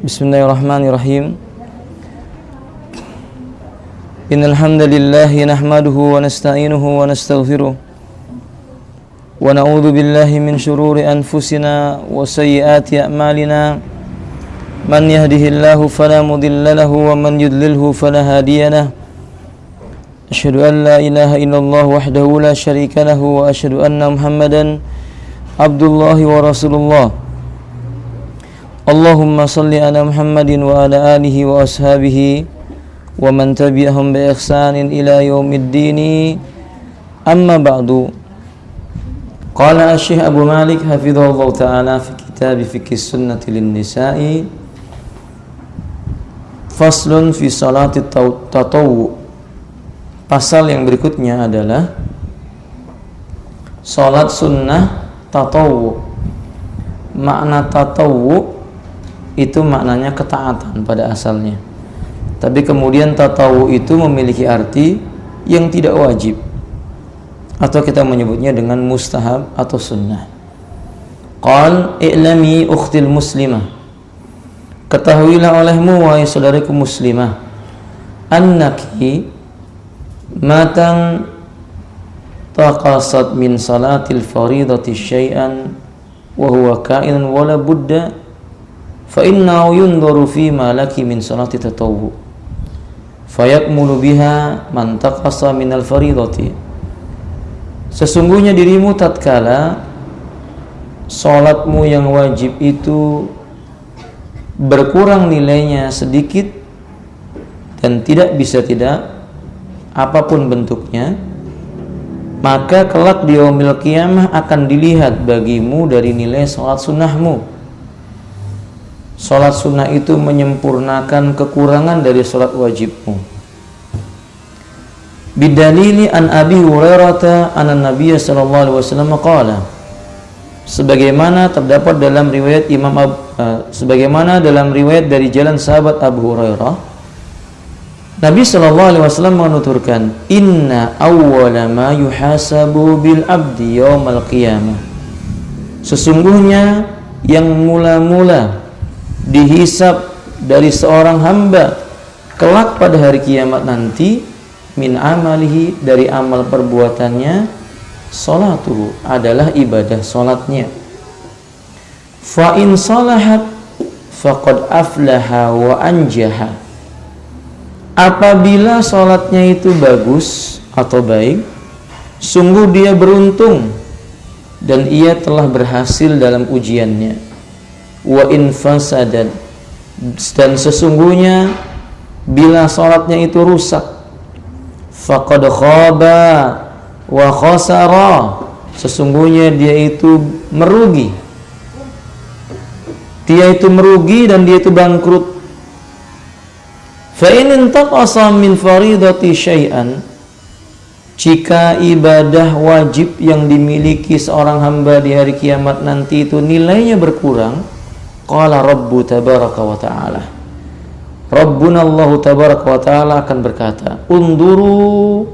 Bismillahirrahmanirrahim. Innal hamdalillah nahmaduhu wa nasta'inuhu wa nastaghfiruh wa na'udzu billahi min shururi anfusina wa sayyiati a'malina. Man yahdihillahu fala mudilla lahu wa man yudlilhu fala hadiya lahu. Asyhadu an la ilaha illallah wahdahu la syarika lahu wa asyhadu anna Muhammadan abdullahi wa rasulullah. Allahumma salli ala Muhammadin wa ala alihi wa ashabihi wa man tabi'ahum bi ihsanin ila yaumiddin. Amma ba'du. Qala Syekh Abu Malik hafizahullah ta'ala fi kitab Fiqh Sunnati lin-Nisa'i faslun fi salati tatawwu. Pasal yang berikutnya adalah salat sunnah tatawwu. Makna tatawwu itu maknanya ketaatan pada asalnya. Tapi kemudian tatawu itu memiliki arti yang tidak wajib, atau kita menyebutnya dengan mustahab atau sunnah. Qal i'lami ukhtil muslimah, ketahuilah olehmu wahai saudariku muslimah, annaki matan taqasat min salatil faridati syai'an wa huwa ka'inan wala budda fa innahu yunzaru fi ma laki min salati tatawwu fayakmulu biha man taqasa minal faridati. Sesungguhnya dirimu tatkala salatmu yang wajib itu berkurang nilainya sedikit dan tidak bisa tidak apapun bentuknya, maka kelak di yaumil qiyamah akan dilihat bagimu dari nilai salat sunnahmu. Salat sunnah itu menyempurnakan kekurangan dari salat wajibmu. Bidalili an Abi Hurairah anna Nabiy sallallahu alaihi wasallam qala, sebagaimana terdapat dalam riwayat sebagaimana dalam riwayat dari jalan sahabat Abu Hurairah, Nabi sallallahu alaihi wasallam menuturkan, inna awwala ma yuhasabu bil abdi yaumal qiyamah, sesungguhnya yang mula-mula dihisab dari seorang hamba kelak pada hari kiamat nanti, min amalihi, dari amal perbuatannya, salatuhu, adalah ibadah salatnya. Fa in salahat faqad aflaha wa anjaha, apabila salatnya itu bagus atau baik, sungguh dia beruntung dan ia telah berhasil dalam ujiannya. Wa in fasadan, dan sesungguhnya bila salatnya itu rusak, faqad khaba wa khasara, sesungguhnya dia itu merugi dan dia itu bangkrut. Fa in intaqasa min faridati syai'an, jika ibadah wajib yang dimiliki seorang hamba di hari kiamat nanti itu nilainya berkurang, qala rabbu tabaraka wa ta'ala, Rabbuna Allahu tabaraka wa ta'ala akan berkata, unduru,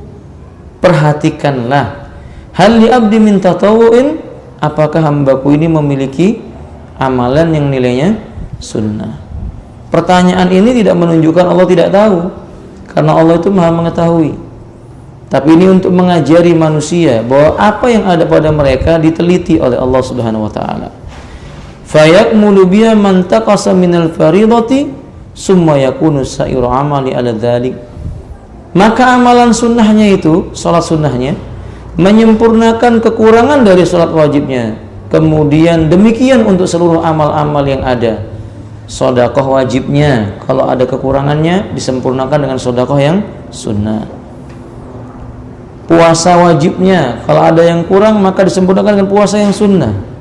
perhatikanlah, hal li abdi min tatawu'in, apakah hambaku ini memiliki amalan yang nilainya sunnah. Pertanyaan ini tidak menunjukkan Allah tidak tahu, karena Allah itu maha mengetahui. Tapi ini untuk mengajari manusia bahwa apa yang ada pada mereka diteliti oleh Allah Subhanahu wa taala. Fayakmulu biya man taqasa minal faridati summa yakunu sa'iru amali ala dzalik, maka amalan sunnahnya itu, salat sunnahnya, menyempurnakan kekurangan dari salat wajibnya. Kemudian demikian untuk seluruh amal-amal yang ada. Sedekah wajibnya, kalau ada kekurangannya, disempurnakan dengan sedekah yang sunnah. Puasa wajibnya, kalau ada yang kurang maka disempurnakan dengan puasa yang sunnah.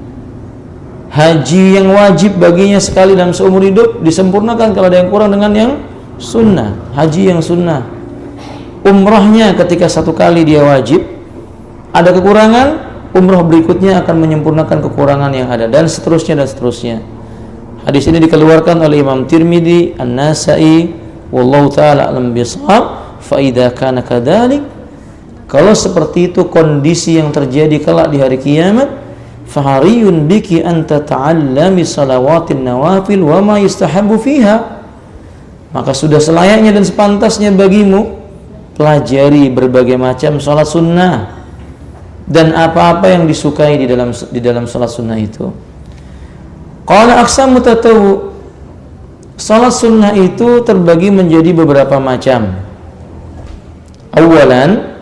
Haji yang wajib baginya sekali dalam seumur hidup, disempurnakan kalau ada yang kurang dengan yang sunnah, haji yang sunnah. Umrahnya ketika satu kali dia wajib, ada kekurangan, umrah berikutnya akan menyempurnakan kekurangan yang ada, dan seterusnya dan seterusnya. Hadis ini dikeluarkan oleh Imam Tirmidzi, An-Nasa'i, wallahu ta'ala alam bishawab. Fa idza kana kadzalik, kalau seperti itu kondisi yang terjadi kelak di hari kiamat, fahariyun biki an tata'allami salawatin nawafil wa ma yustahabbu fiha. Maka sudah selayaknya dan sepantasnya bagimu pelajari berbagai macam salat sunnah dan apa-apa yang disukai di dalam salat sunnah itu. Qala aqsamu tatawwu. Salat sunnah itu terbagi menjadi beberapa macam. Awalan,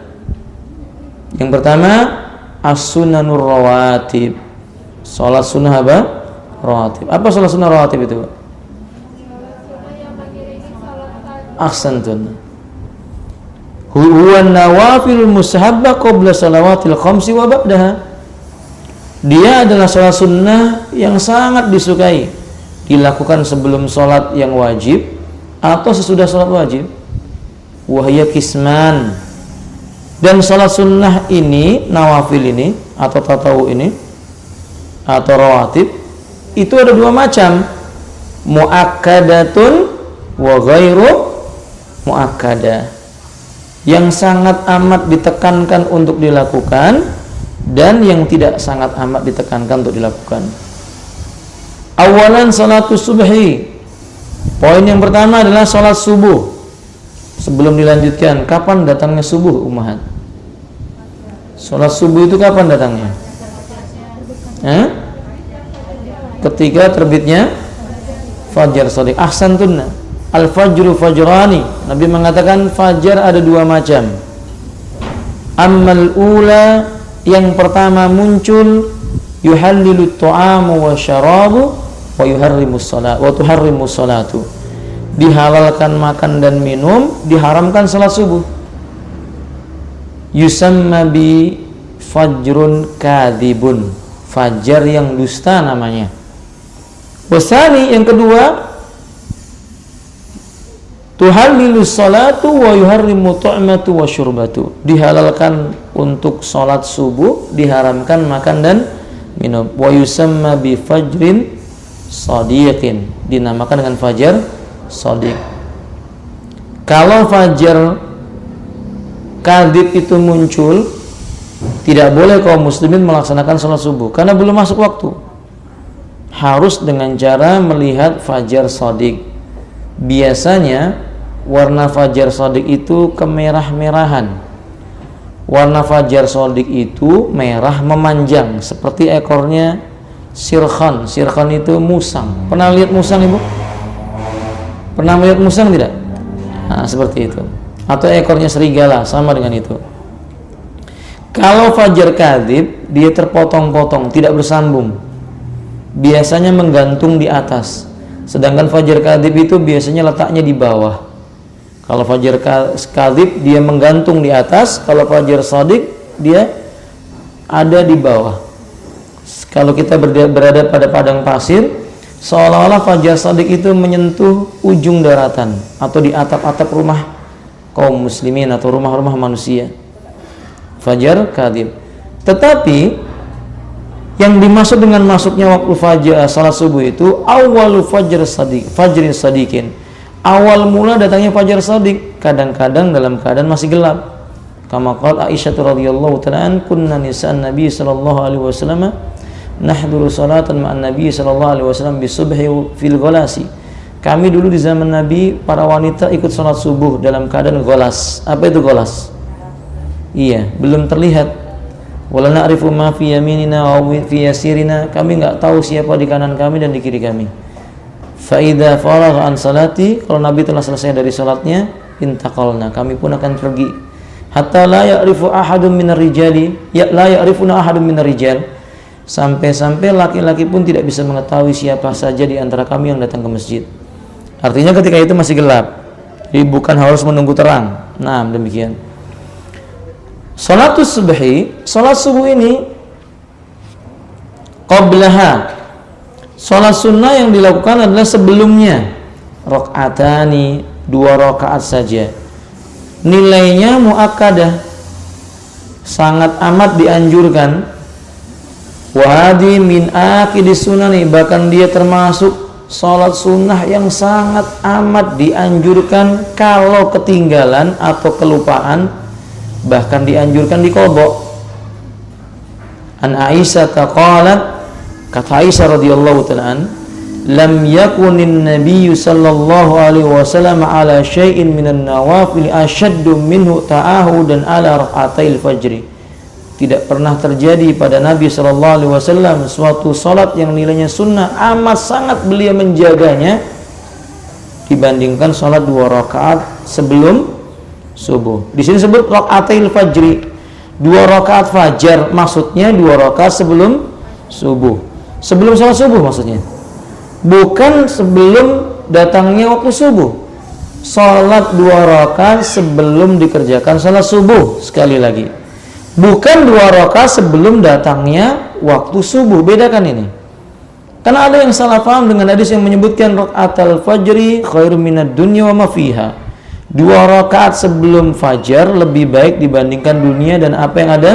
yang pertama as-sunanur rawatib. Salat sunnah apa? Rawatib. Apa salat sunnah rawatib itu? Ahsantun. Huwa nawafilul mustahabbah qabla salawatil khamsi wa ba'daha. Dia adalah salat sunnah yang sangat disukai, dilakukan sebelum salat yang wajib atau sesudah salat wajib. Wahya kisman. Dan salat sunnah ini, nawafil ini atau tatawu ini atau rawatib itu ada dua macam, muakkadatun wa ghairu muakkadah, yang sangat amat ditekankan untuk dilakukan dan yang tidak sangat amat ditekankan untuk dilakukan. Awalan salatus subhi. Poin yang pertama adalah salat subuh. Sebelum dilanjutkan, kapan datangnya subuh, ummahat? Salat subuh itu kapan datangnya? Ketika terbitnya fajar shadiq. Ahsantunna. Al-fajru fajrani. Nabi mengatakan fajar ada dua macam. Ammal ula, yang pertama muncul yuhallilu ta'amu wa syarabu wa yuharrimus salat wa tuharrimus salatu. Dihalalkan makan dan minum, diharamkan salat subuh. Yusamma bi fajrun kadhibun. Fajar yang dusta namanya. Wasani, yang kedua, tuhallilu salatu wa yuharrimu tu'matu wa syurbatu. Dihalalkan untuk salat subuh, diharamkan makan dan minum. Wa yusamma bi fajrin shadiqin. Dinamakan dengan fajar shadiq. Kalau fajar kadhib itu muncul, tidak boleh kaum muslimin melaksanakan salat subuh karena belum masuk waktu. Harus dengan cara melihat fajar shadiq. Biasanya warna fajar shadiq itu kemerah-merahan. Warna fajar shadiq itu merah memanjang seperti ekornya sirkhan. Sirkhan itu musang. Pernah lihat musang, Ibu? Pernah melihat musang tidak? Nah, seperti itu. Atau ekornya serigala, sama dengan itu. Kalau fajar kadhib, dia terpotong-potong, tidak bersambung. Biasanya menggantung di atas. Sedangkan fajar kadhib itu biasanya letaknya di bawah. Kalau fajar kadhib dia menggantung di atas, kalau fajar shadiq dia ada di bawah. Kalau kita berada pada padang pasir, seolah-olah fajar shadiq itu menyentuh ujung daratan atau di atap-atap rumah kaum muslimin atau rumah-rumah manusia. Fajar kadhib. Tetapi yang dimaksud dengan masuknya waktu fajar salat subuh itu awalu fajrin shadiqin. Awal mula datangnya fajar shadiq, kadang-kadang dalam keadaan masih gelap. Kama qala Aisyah radhiyallahu ta'ala an kunna nisa'an Nabi sallallahu alaihi wasallam nahduru salatan ma'an Nabi sallallahu alaihi wasallam bisubhi fil ghalasi. Kami dulu di zaman Nabi, para wanita ikut salat subuh dalam keadaan ghalas. Apa itu ghalas? Iya, belum terlihat. Wala na'rifu ma fi yaminina wa fi yasirina. Kami enggak tahu siapa di kanan kami dan di kiri kami. Fa idza faragha an salati, kalau Nabi telah selesai dari salatnya, intaqalna, kami pun akan pergi. Hatta la ya'rifu ahadun minar rijali, la ya'rifuna ahadun minar rijal. Sampai-sampai laki-laki pun tidak bisa mengetahui siapa saja di antara kami yang datang ke masjid. Artinya ketika itu masih gelap. Jadi bukan harus menunggu terang. Nah, demikian. Salatus subhi, salat subuh ini qablaha. Salat sunnah yang dilakukan adalah sebelumnya. Rakaatani, 2 rakaat saja. Nilainya muakkadah, sangat amat dianjurkan. Wahdi min aqidis sunani, bahkan dia termasuk salat sunnah yang sangat amat dianjurkan kalau ketinggalan atau kelupaan, bahkan dianjurkan diqadha. An Aisyah qalat, kata Aisyah radhiyallahu ta'ala, lam yakunin nabiyyu sallallahu alaihi wasallam ala syai'in minan nawafil ashaddu minhu ta'ahudan ala rak'atail fajri. Tidak pernah terjadi pada Nabi sallallahu alaihi wasallam suatu salat yang nilainya sunnah amat sangat beliau menjaganya dibandingkan salat 2 rakaat sebelum subuh. Di sini sebut rak'atail fajri, 2 rakaat fajar, maksudnya 2 rakaat sebelum subuh. Sebelum salat subuh maksudnya. Bukan sebelum datangnya waktu subuh. Salat 2 rakaat sebelum dikerjakan salat subuh. Sekali lagi, bukan 2 rakaat sebelum datangnya waktu subuh. Bedakan ini. Karena ada yang salah paham dengan hadis yang menyebutkan rakaatul fajri khairum minad dunya wa ma fiha. 2 rakaat sebelum fajar lebih baik dibandingkan dunia dan apa yang ada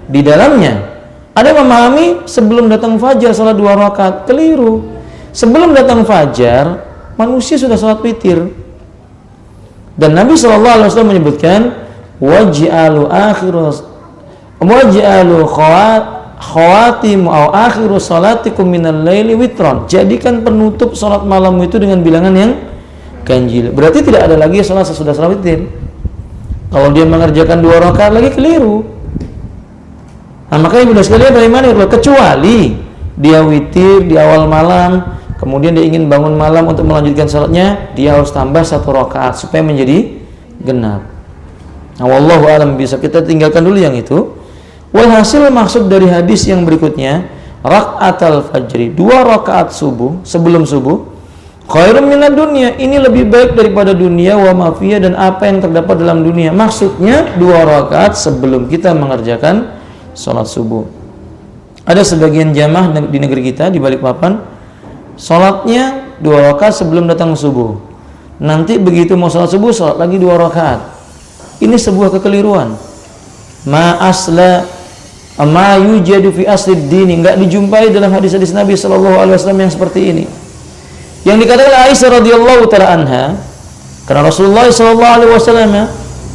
di dalamnya. Ada yang memahami sebelum datang fajar salat 2 rakaat. Keliru. Sebelum datang fajar, manusia sudah salat witir. Dan Nabi SAW menyebutkan, waj'alu khawatimu aw akhiru salatikum minal laili witron. Jadikan penutup salat malam itu dengan bilangan yang ganjil. Berarti tidak ada lagi salat sesudah salat witir. Kalau dia mengerjakan 2 rakaat lagi, keliru. Nah, makanya ibu sekalian bagaimana? Kecuali dia witir di awal malam, kemudian dia ingin bangun malam untuk melanjutkan salatnya, dia harus tambah 1 rakaat supaya menjadi genap. Nah, wallahu alam, bisa kita tinggalkan dulu yang itu. Walhasil maksud dari hadis yang berikutnya, rakaatul fajri, 2 rakaat subuh sebelum subuh, khairum minad dunya, ini lebih baik daripada dunia wa ma fiha, dan apa yang terdapat dalam dunia. Maksudnya 2 rakaat sebelum kita mengerjakan salat subuh. Ada sebagian jamaah di negeri kita di Balikpapan, salatnya 2 rakaat sebelum datang subuh. Nanti begitu mau salat subuh, salat lagi 2 rakaat. Ini sebuah kekeliruan. Ma yujadu fi aslid dini, enggak dijumpai dalam hadis-hadis Nabi sallallahu alaihi wasallam yang seperti ini. Yang dikatakan Aisyah radhiyallahu taala anha, karena Rasulullah sallallahu alaihi wasallam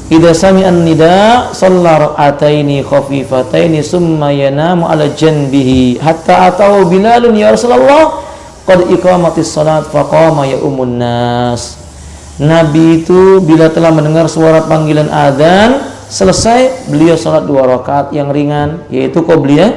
idza sami'an nida shalla rak'ataini khafifataini summa yanamu ala janbihi hatta atau Bilalun ya Rasulullah qad iqamatis salat faqama ya ummun nas. Nabi itu bila telah mendengar suara panggilan adzan, selesai beliau salat 2 rakaat yang ringan, yaitu qobliyah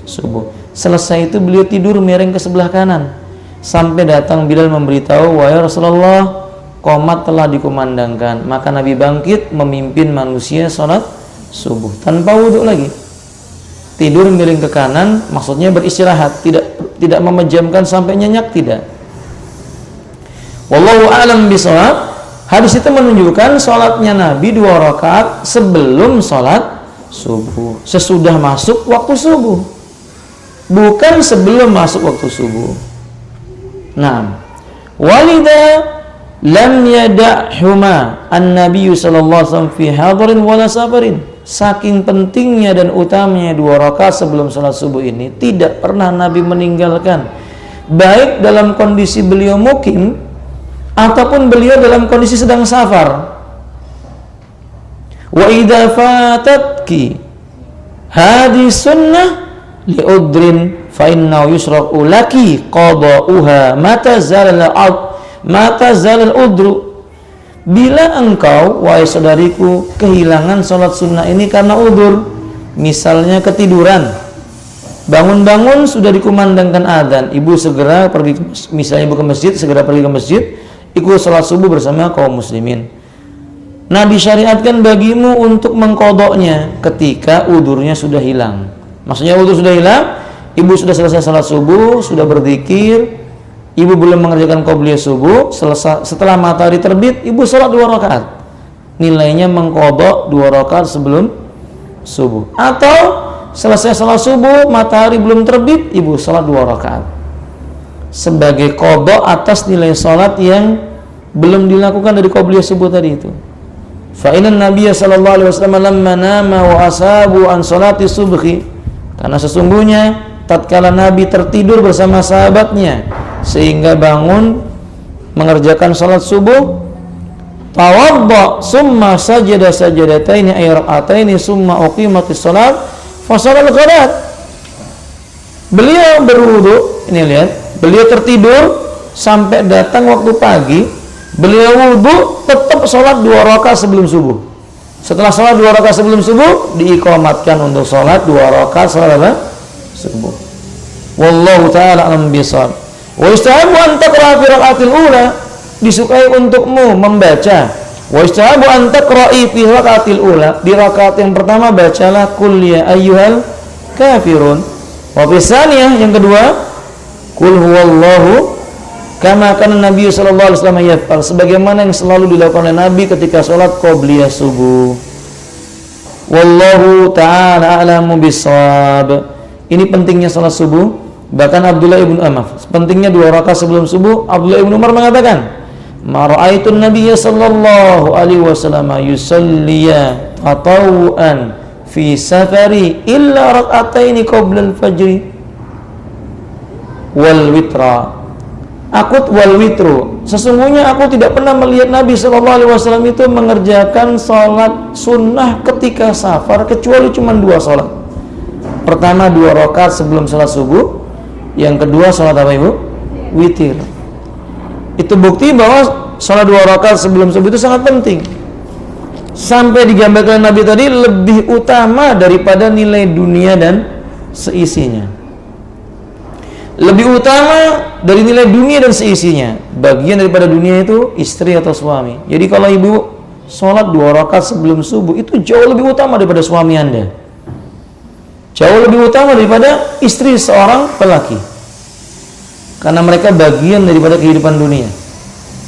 subuh. Selesai itu beliau tidur miring ke sebelah kanan sampai datang Bilal memberitahu, wahai Rasulullah, qomat telah dikumandangkan. Maka Nabi bangkit memimpin manusia salat subuh tanpa wudhu lagi. Tidur miring ke kanan maksudnya beristirahat, tidak memejamkan sampai nyenyak, tidak. Wallahu a'lam bishawab. Hadis itu menunjukkan salatnya Nabi 2 rakaat sebelum salat subuh, sesudah masuk waktu subuh, bukan sebelum masuk waktu subuh. Nah, walida lam yada'huma an-nabiy sallallahu alaihi wasallam fi hadarin wala safarin. Saking pentingnya dan utamanya 2 rakaat sebelum salat subuh ini, tidak pernah Nabi meninggalkan, baik dalam kondisi beliau mukim ataupun beliau dalam kondisi sedang safar. Wa idza fatatki hadis sunnah liudrin fa innahu yusra'u laki qada'uha mata zalal udru. Bila engkau, wahai saudariku, kehilangan salat sunnah ini karena udur, misalnya ketiduran, bangun-bangun sudah dikumandangkan adzan, ibu segera pergi, misalnya ibu ke masjid, segera pergi ke masjid, ikut salat subuh bersama kaum muslimin. Nah, disyariatkan bagimu untuk mengkodoknya ketika udurnya sudah hilang. Maksudnya udur sudah hilang, ibu sudah selesai salat subuh, sudah berzikir, ibu belum mengerjakan qobliyah subuh, setelah matahari terbit, ibu salat 2 rakaat. Nilainya mengkodok 2 rakaat sebelum subuh. Atau selesai salat subuh, matahari belum terbit, ibu salat 2 rakaat. Sebagai qada atas nilai salat yang belum dilakukan dari qobliyah subuh tadi itu. Fa inna Nabiy sallallahu alaihi wasallam lamma nama wa ashabu an salati subhi, karena sesungguhnya tatkala Nabi tertidur bersama sahabatnya sehingga bangun mengerjakan salat subuh, tawadda summa sajada sajadataini ay rak'ataini summa uqimatis salat fa shalal ghadat. Beliau berwudu, ini lihat, beliau tertidur sampai datang waktu pagi, beliau wudu, tetap sholat 2 rakaat sebelum subuh. Setelah sholat 2 rakaat sebelum subuh, diiqamatkan untuk sholat 2 rakaat sholat apa? Subuh. Wallahu ta'ala a'lam bishawab. Wa istahabu an taqra'a fi raka'atil ula, disukai untukmu membaca. Wa istahabu an taqra'i fi raka'atil ula, di rakaat yang pertama bacalah qul ya ayyuhal kafirun. Wa fi tsaniyah, yang kedua, qul huwallahu kama kana Nabi sallallahu alaihi wasallam yaf'al, sebagaimana yang selalu dilakukan oleh Nabi ketika sholat qabliyah subuh. Wallahu ta'ala a'lamu bishawab. Ini pentingnya sholat subuh. Bahkan Abdullah ibn Umar, pentingnya 2 rakaat sebelum subuh, Abdullah ibn Umar mengatakan, ma ra'aitun Nabiy sallallahu alaihi wasallam yusalliya tatawuan fi safari illa rak'ataini qabla al-fajr wal witra. Wal witru, sesungguhnya aku tidak pernah melihat Nabi sallallahu alaihi wasallam itu mengerjakan salat sunnah ketika safar kecuali cuma 2 salat. Pertama 2 rakaat sebelum salat subuh, yang kedua salat apa Ibu? Witir. Itu bukti bahwa salat 2 rakaat sebelum subuh itu sangat penting. Sampai digambarkan Nabi tadi lebih utama daripada nilai dunia dan seisinya. Lebih utama dari nilai dunia dan seisinya. Bagian daripada dunia itu istri atau suami. Jadi kalau ibu sholat 2 rakaat sebelum subuh, itu jauh lebih utama daripada suami Anda. Jauh lebih utama daripada istri seorang lelaki. Karena mereka bagian daripada kehidupan dunia.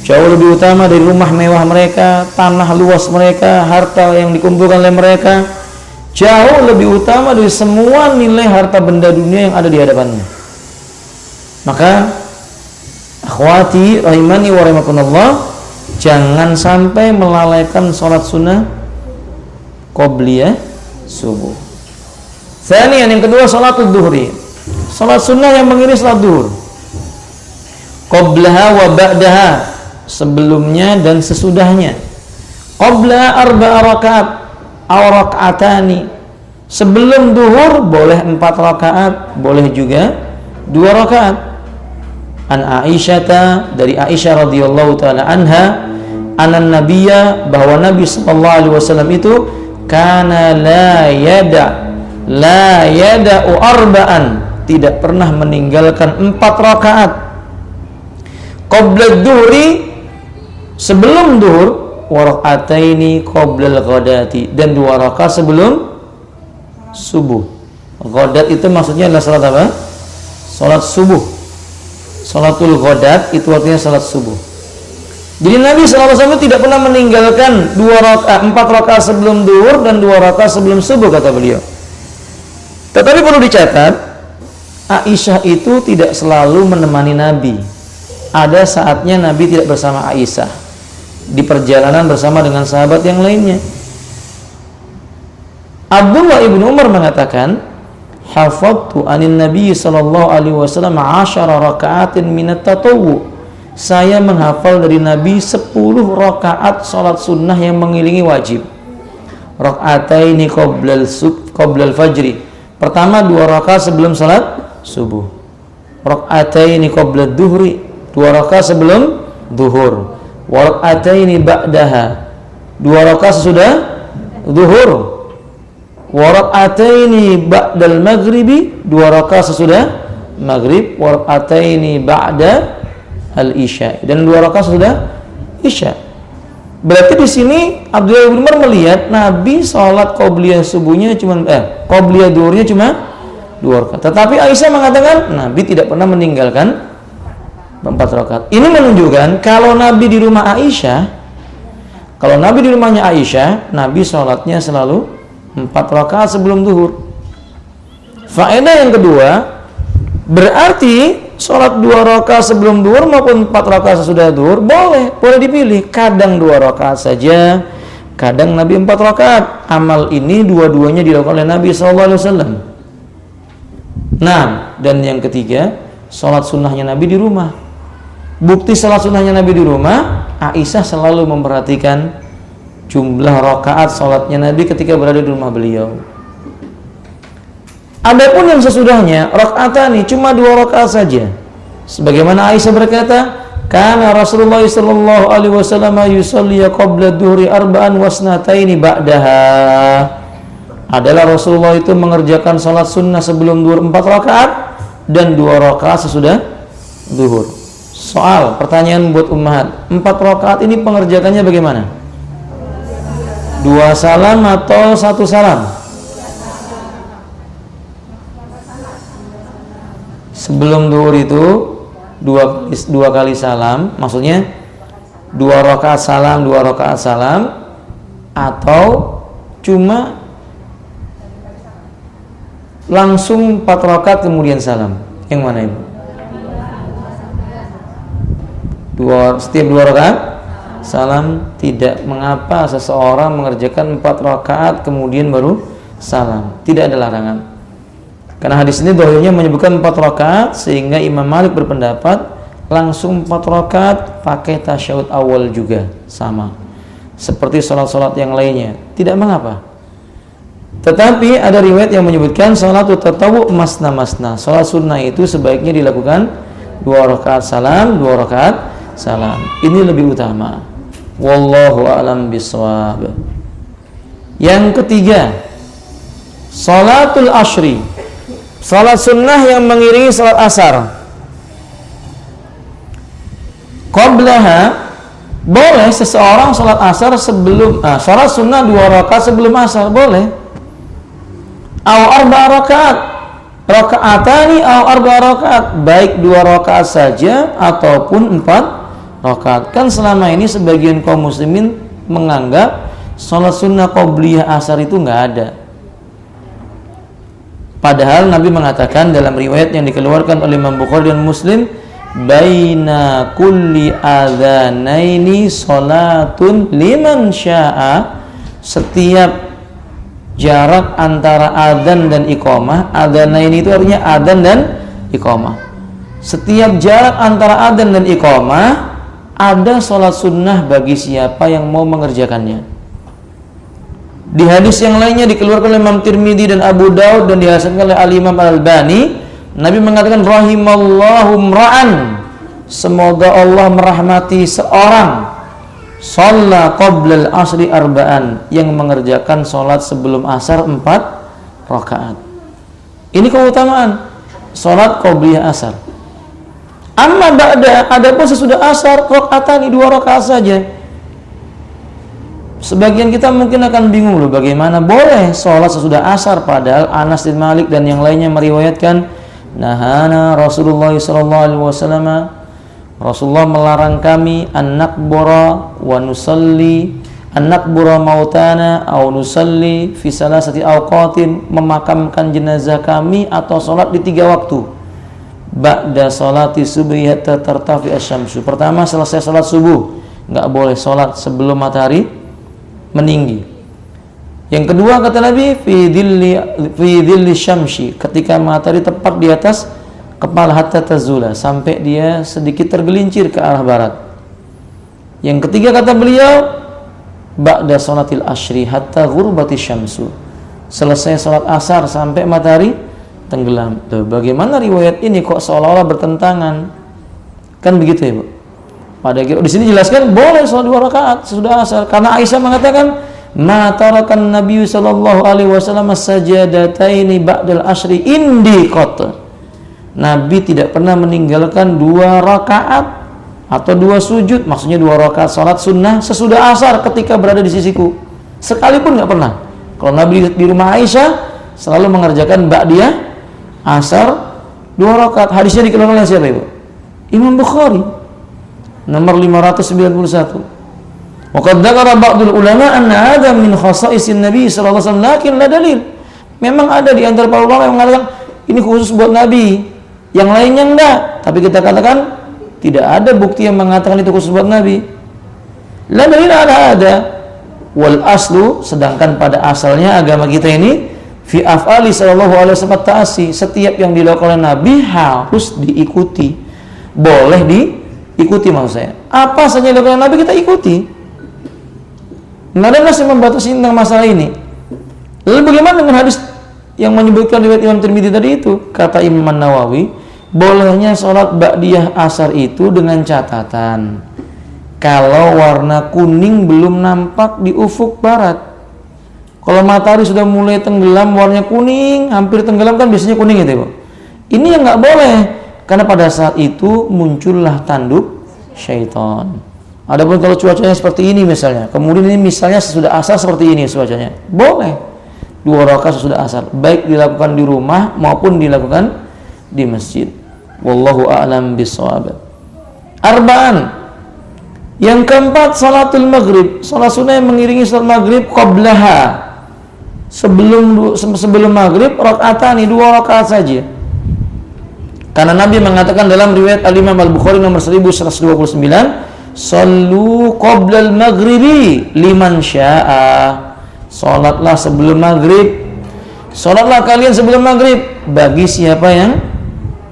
Jauh lebih utama dari rumah mewah mereka, tanah luas mereka, harta yang dikumpulkan oleh mereka. Jauh lebih utama dari semua nilai harta benda dunia yang ada di hadapannya. Maka akhwati rahimani wa rahimakumullah, jangan sampai melalaikan sholat sunnah qobliyah subuh. Tsaniyan, yang kedua, sholatul duhri, sholat sunnah yang mengiringi sholat duhur. Qoblaha wa ba'daha, sebelumnya dan sesudahnya. Qoblaha 4 rakaat aw raka'atani, sebelum duhur boleh 4 rakaat, boleh juga 2 rakaat. An Aisyata, dari Aisyah radhiyallahu taala anha, anan nabiyya, bahwa Nabi sallallahu alaihi wasallam itu kana la yada'u arba'an, tidak pernah meninggalkan 4 rakaat. Qabla dhuhri, sebelum duhur, wa raka'ataini qabla al-ghadati, dan 2 rakaat sebelum subuh. Ghadat itu maksudnya adalah salat apa? Salat subuh. Salatul ghadat itu artinya salat subuh. Jadi Nabi SAW tidak pernah meninggalkan 4 rakaat sebelum duhur dan 2 rakaat sebelum subuh, kata beliau. Tetapi perlu dicatat, Aisyah itu tidak selalu menemani Nabi. Ada saatnya Nabi tidak bersama Aisyah, di perjalanan bersama dengan sahabat yang lainnya. Abdullah ibn Umar mengatakan, hafadtu anin Nabi sallallahu alaihi wasallam 10 raka'atin minat tatawwu, saya menghafal dari Nabi 10 rakaat salat sunnah yang mengiringi wajib. Raka'ataini qoblal fajri, pertama 2 rakaat sebelum salat subuh. Raka'ataini qoblad duhri, 2 rakaat sebelum duhur. Wa raka'ataini ba'daha, 2 rakaat sesudah duhur. Wa raka'ataini ba'dal maghribi, 2 rakaat sesudah maghrib. Wa raka'ataini ba'da al-isya, dan 2 rakaat sesudah isya. Berarti di sini Abdullah bin Umar melihat Nabi sholat qobliyah subuhnya qobliyah duhurnya cuma 2 rakaat. Tetapi Aisyah mengatakan Nabi tidak pernah meninggalkan 4 rakaat. Ini menunjukkan kalau Nabi di rumah Aisyah, kalau Nabi di rumahnya Aisyah, Nabi sholatnya selalu 4 rakaat sebelum duhur. Faedah yang kedua, berarti sholat 2 rakaat sebelum duhur maupun 4 rakaat sesudah duhur boleh dipilih. Kadang 2 rakaat saja, kadang Nabi 4 rakaat. Amal ini dua-duanya dilakukan oleh Nabi SAW. Nah, dan yang ketiga, sholat sunnahnya Nabi di rumah. Bukti sholat sunnahnya Nabi di rumah, Aisyah selalu memperhatikan jumlah rakaat sholatnya Nabi ketika berada di rumah beliau. Adapun yang sesudahnya rakaatani, cuma 2 rakaat saja. Sebagaimana Aisyah berkata, kana Rasulullah sallallahu alaihi wasallam yusalli qabla dhuhri arba'an wasnataini ba'daha. Adalah Rasulullah itu mengerjakan salat sunnah sebelum zuhur 4 rakaat dan 2 rakaat sesudah zuhur. Soal, pertanyaan buat ummahat, 4 rakaat ini pengerjakannya bagaimana? 2 salam atau 1 salam? Sebelum zuhur itu dua kali salam, maksudnya 2 rakaat salam, 2 rakaat salam, atau cuma langsung 4 rakaat kemudian salam? Yang mana Ibu? Setiap 2 rakaat salam. Tidak mengapa seseorang mengerjakan 4 rakaat kemudian baru salam, tidak ada larangan. Karena hadis ini dohirnya menyebutkan 4 rakaat, sehingga Imam Malik berpendapat langsung 4 rakaat pakai tasyahud awal juga sama seperti sholat-sholat yang lainnya, tidak mengapa. Tetapi ada riwayat yang menyebutkan sholatul tatawwu masna-masna, sholat sunnah itu sebaiknya dilakukan 2 rakaat salam, 2 rakaat salam. Ini lebih utama. Wallahu a'lam bishawab. Yang ketiga, sholatul ashri, salat sunnah yang mengiringi salat asar. Qablaha, boleh seseorang salat asar sebelum salat sunnah 2 rakaat sebelum asar, boleh. Au arba rakaat, rakaatani au arba rakaat, baik 2 rakaat saja ataupun 4 rakaat. Kan selama ini sebagian kaum muslimin menganggap salat sunnah qabliyah asar itu enggak ada. Padahal Nabi mengatakan dalam riwayat yang dikeluarkan oleh Imam Bukhari dan Muslim, baina kulli adzanaini salatun liman syaa, setiap jarak antara adzan dan iqamah, adzanaini itu artinya adzan dan iqamah. Setiap jarak antara adzan dan iqamah ada salat sunnah bagi siapa yang mau mengerjakannya. Di hadis yang lainnya dikeluarkan oleh Imam Tirmidzi dan Abu Daud dan dihasankan oleh Al-Imam Al-Albani, Nabi mengatakan rahimallahu mra'an, semoga Allah merahmati seorang shalla qabla al-asri arba'an, yang mengerjakan salat sebelum asar 4 rakaat. Ini keutamaan salat qabliyah asar. Amma ba'da, adapun sesudah asar rakaatani, 2 rakaat saja. Sebagian kita mungkin akan bingung loh, bagaimana boleh sholat sesudah asar, padahal Anas bin Malik dan yang lainnya meriwayatkan nahana Rasulullah SAW, Rasulullah melarang kami an nakbura wa nusalli, an nakbura mautana au nusalli fi salasati awqatin, memakamkan jenazah kami atau sholat di 3 waktu. Ba'da sholati subuh hatta tartafi asyamsu, pertama selesai sholat subuh, nggak boleh sholat sebelum matahari meninggi. Yang kedua kata Nabi fi dhilli syamsi, ketika matahari tepat di atas kepala hatta tazula, sampai dia sedikit tergelincir ke arah barat. Yang ketiga kata beliau ba'da salatil asyri hatta ghurbati syamsu, selesai salat asar sampai matahari tenggelam. Tuh, bagaimana riwayat ini kok seolah-olah bertentangan? Kan begitu ya, Bu? Pada di sini jelaskan boleh sholat 2 rakaat sesudah asar, karena Aisyah mengatakan ma tarakan Nabi sallallahu alaihi wasallam sajadataini ba'dal asyri indi qat. Nabi tidak pernah meninggalkan 2 rakaat atau 2 sujud, maksudnya 2 rakaat salat sunnah sesudah asar ketika berada di sisiku, sekalipun nggak pernah. Kalau Nabi di rumah Aisyah selalu mengerjakan ba'diyah asar 2 rakaat. Hadisnya dikeluarkan oleh siapa, Ibu? Imam Bukhari nomor 591. Wa qad dzakara ba'dul ulama anna hadza min khasa'isin Nabi sallallahu alaihi wasallam, lakin la dalil. Memang ada di antara para ulama yang mengatakan ini khusus buat Nabi, yang lainnya enggak. Tapi kita katakan tidak ada bukti yang mengatakan itu khusus buat Nabi. La dalil ala hada wal aslu, sedangkan pada asalnya agama kita ini fi af'ali sallallahu alaihi wasallam ta'asi, setiap yang dilakukan oleh Nabi harus diikuti. Boleh diikuti, maksud saya. Apa saja yang dilakukan Nabi kita ikuti. Nggak ada nas yang membatasi tentang masalah ini. Lalu bagaimana dengan hadis yang menyebutkan riwayat Imam Tirmidzi tadi itu. Kata Imam Nawawi, bolehnya sholat ba'diyah asar itu dengan catatan kalau warna kuning belum nampak di ufuk barat. Kalau matahari sudah mulai tenggelam, warnanya kuning, hampir tenggelam kan biasanya kuning itu, Bu. Ini yang nggak boleh, karena pada saat itu muncullah tanduk syaitan. Adapun kalau cuacanya seperti ini misalnya, kemudian ini misalnya sesudah asar seperti ini cuacanya, boleh 2 rakaat sesudah asar, baik dilakukan di rumah maupun dilakukan di masjid. Wallahu a'lam bishawab. Arba'an. Yang keempat, salatul maghrib. Salat sunnah yang mengiringi salat maghrib qablaha. Sebelum maghrib, rakaatani 2 rakaat saja. Karena Nabi mengatakan dalam riwayat Al-Imam Al-Bukhari nomor 1129, sallu qabla al-maghribi liman syaa. Salatlah sebelum maghrib. Salatlah kalian sebelum maghrib bagi siapa yang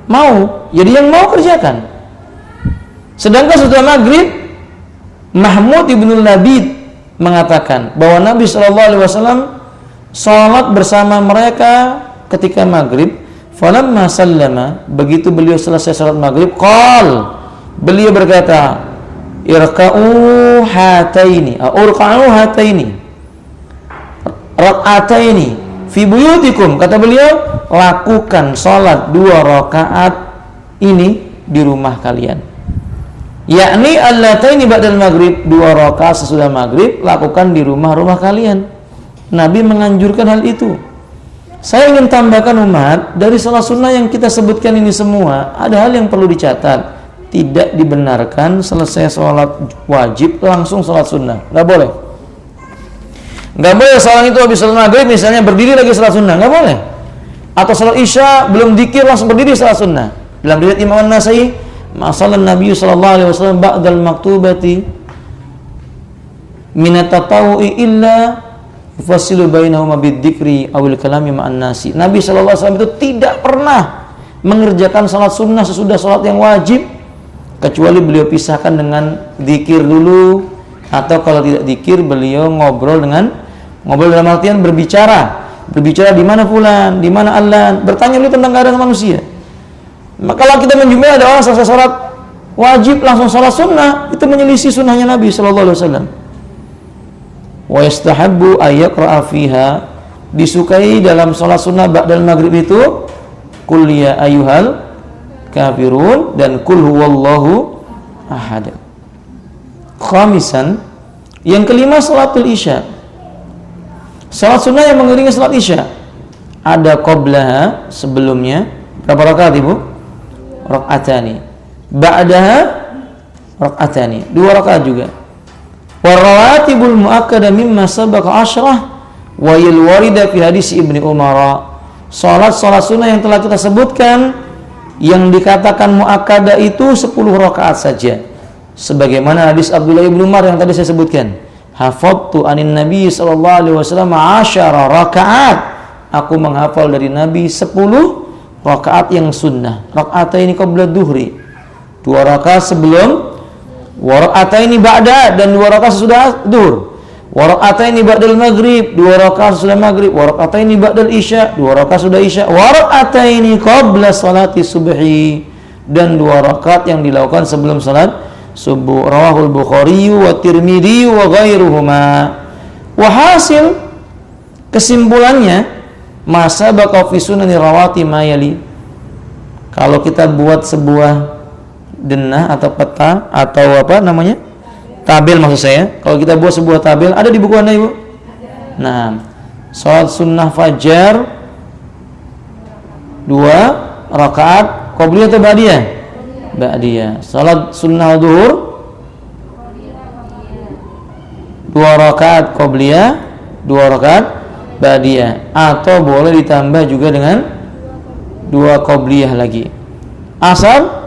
mau. Jadi yang mau kerjakan. Sedangkan setelah maghrib, Mahmud ibn Labid mengatakan bahwa Nabi SAW salat bersama mereka ketika maghrib. Falamma sallama, begitu beliau selesai salat maghrib, beliau berkata, irka'u hataini rak'ataini fi buyutikum, kata beliau, lakukan salat 2 rakaat ini di rumah kalian, yakni allataini ba'dal maghrib, 2 rakaat sesudah maghrib lakukan di rumah-rumah kalian. Nabi menganjurkan hal itu. Saya ingin tambahkan umat, dari salat sunnah yang kita sebutkan ini semua, ada hal yang perlu dicatat. Tidak dibenarkan selesai sholat wajib langsung sholat sunnah, nggak boleh. Nggak boleh seorang itu habis sholat maghrib misalnya berdiri lagi sholat sunnah, nggak boleh. Atau sholat isya belum dzikir langsung berdiri sholat sunnah. Dalam riwayat Imam An-Nasai, masalan Nabi sallallahu alaihi wasallam ba'dal maktubati min at-tatawwu'i illa yufassilu bainahuma bidzikri awil kalami ma'an nasi. Nabi sallallahu alaihi wasallam itu tidak pernah mengerjakan sholat sunnah sesudah sholat yang wajib, kecuali beliau pisahkan dengan zikir dulu, atau kalau tidak zikir beliau ngobrol dalam artian berbicara di mana fulan, di mana Allan, bertanya dulu tentang keadaan manusia. Maka kalau kita menjumpai ada orang selesai sholat wajib langsung sholat sunnah, itu menyelisih sunnahnya Nabi sallallahu alaihi wasallam. Wa yastahabbu ayyaqra'a fiha, disukai dalam sholat sunnah ba'dal maghrib itu qul ya ayyuhal kafirun dan qul huwallahu ahad. Khamisan, yang kelima, salatul isya. Salat sunnah yang mengiringi salat isya ada qablaha, sebelumnya berapa rakaat Ibu? Rakaatani. Ba'daha rakaatani, 2 rakaat juga. Warawatibul muakkada mimma sabaqa asyrah wa yal warida fi hadis Ibnu Umar. Salat sunnah yang telah kita sebutkan yang dikatakan muakkadah itu 10 rakaat saja. Sebagaimana hadis Abdullah bin Umar yang tadi saya sebutkan. Hafadtu anin Nabi sallallahu alaihi wasallam 10 rakaat. Aku menghafal dari Nabi 10 rakaat yang sunnah. Rakaataini qabla dhuhri, 2 rakaat sebelum, wa rakaataini ba'da, dan 2 rakaat sesudah zuhur. Wa rakaataini ba'dal maghrib, 2 rakaat sesudah maghrib. Wa rakaataini ba'dal isya, 2 rakaat sudah isya. Wa rakaataini qabla salati subhi, dan 2 rakaat yang dilakukan sebelum salat subuh. Rawahul Bukhari wa Tirmidzi wa ghairuhuma. Wa hasil, kesimpulannya, masa baqa fi sunani rawati mayali. Kalau kita buat sebuah denah atau peta atau apa namanya, tabel maksud saya, kalau kita buat sebuah tabel, ada di buku Anda Ibu? Nah, salat sunnah fajar 2 rakaat qobliyah atau ba'diyah? Ba'diyah. Salat sunnah zuhur 2 rakaat qobliyah, 2 rakaat ba'diyah, atau boleh ditambah juga dengan 2 qobliyah lagi. Asar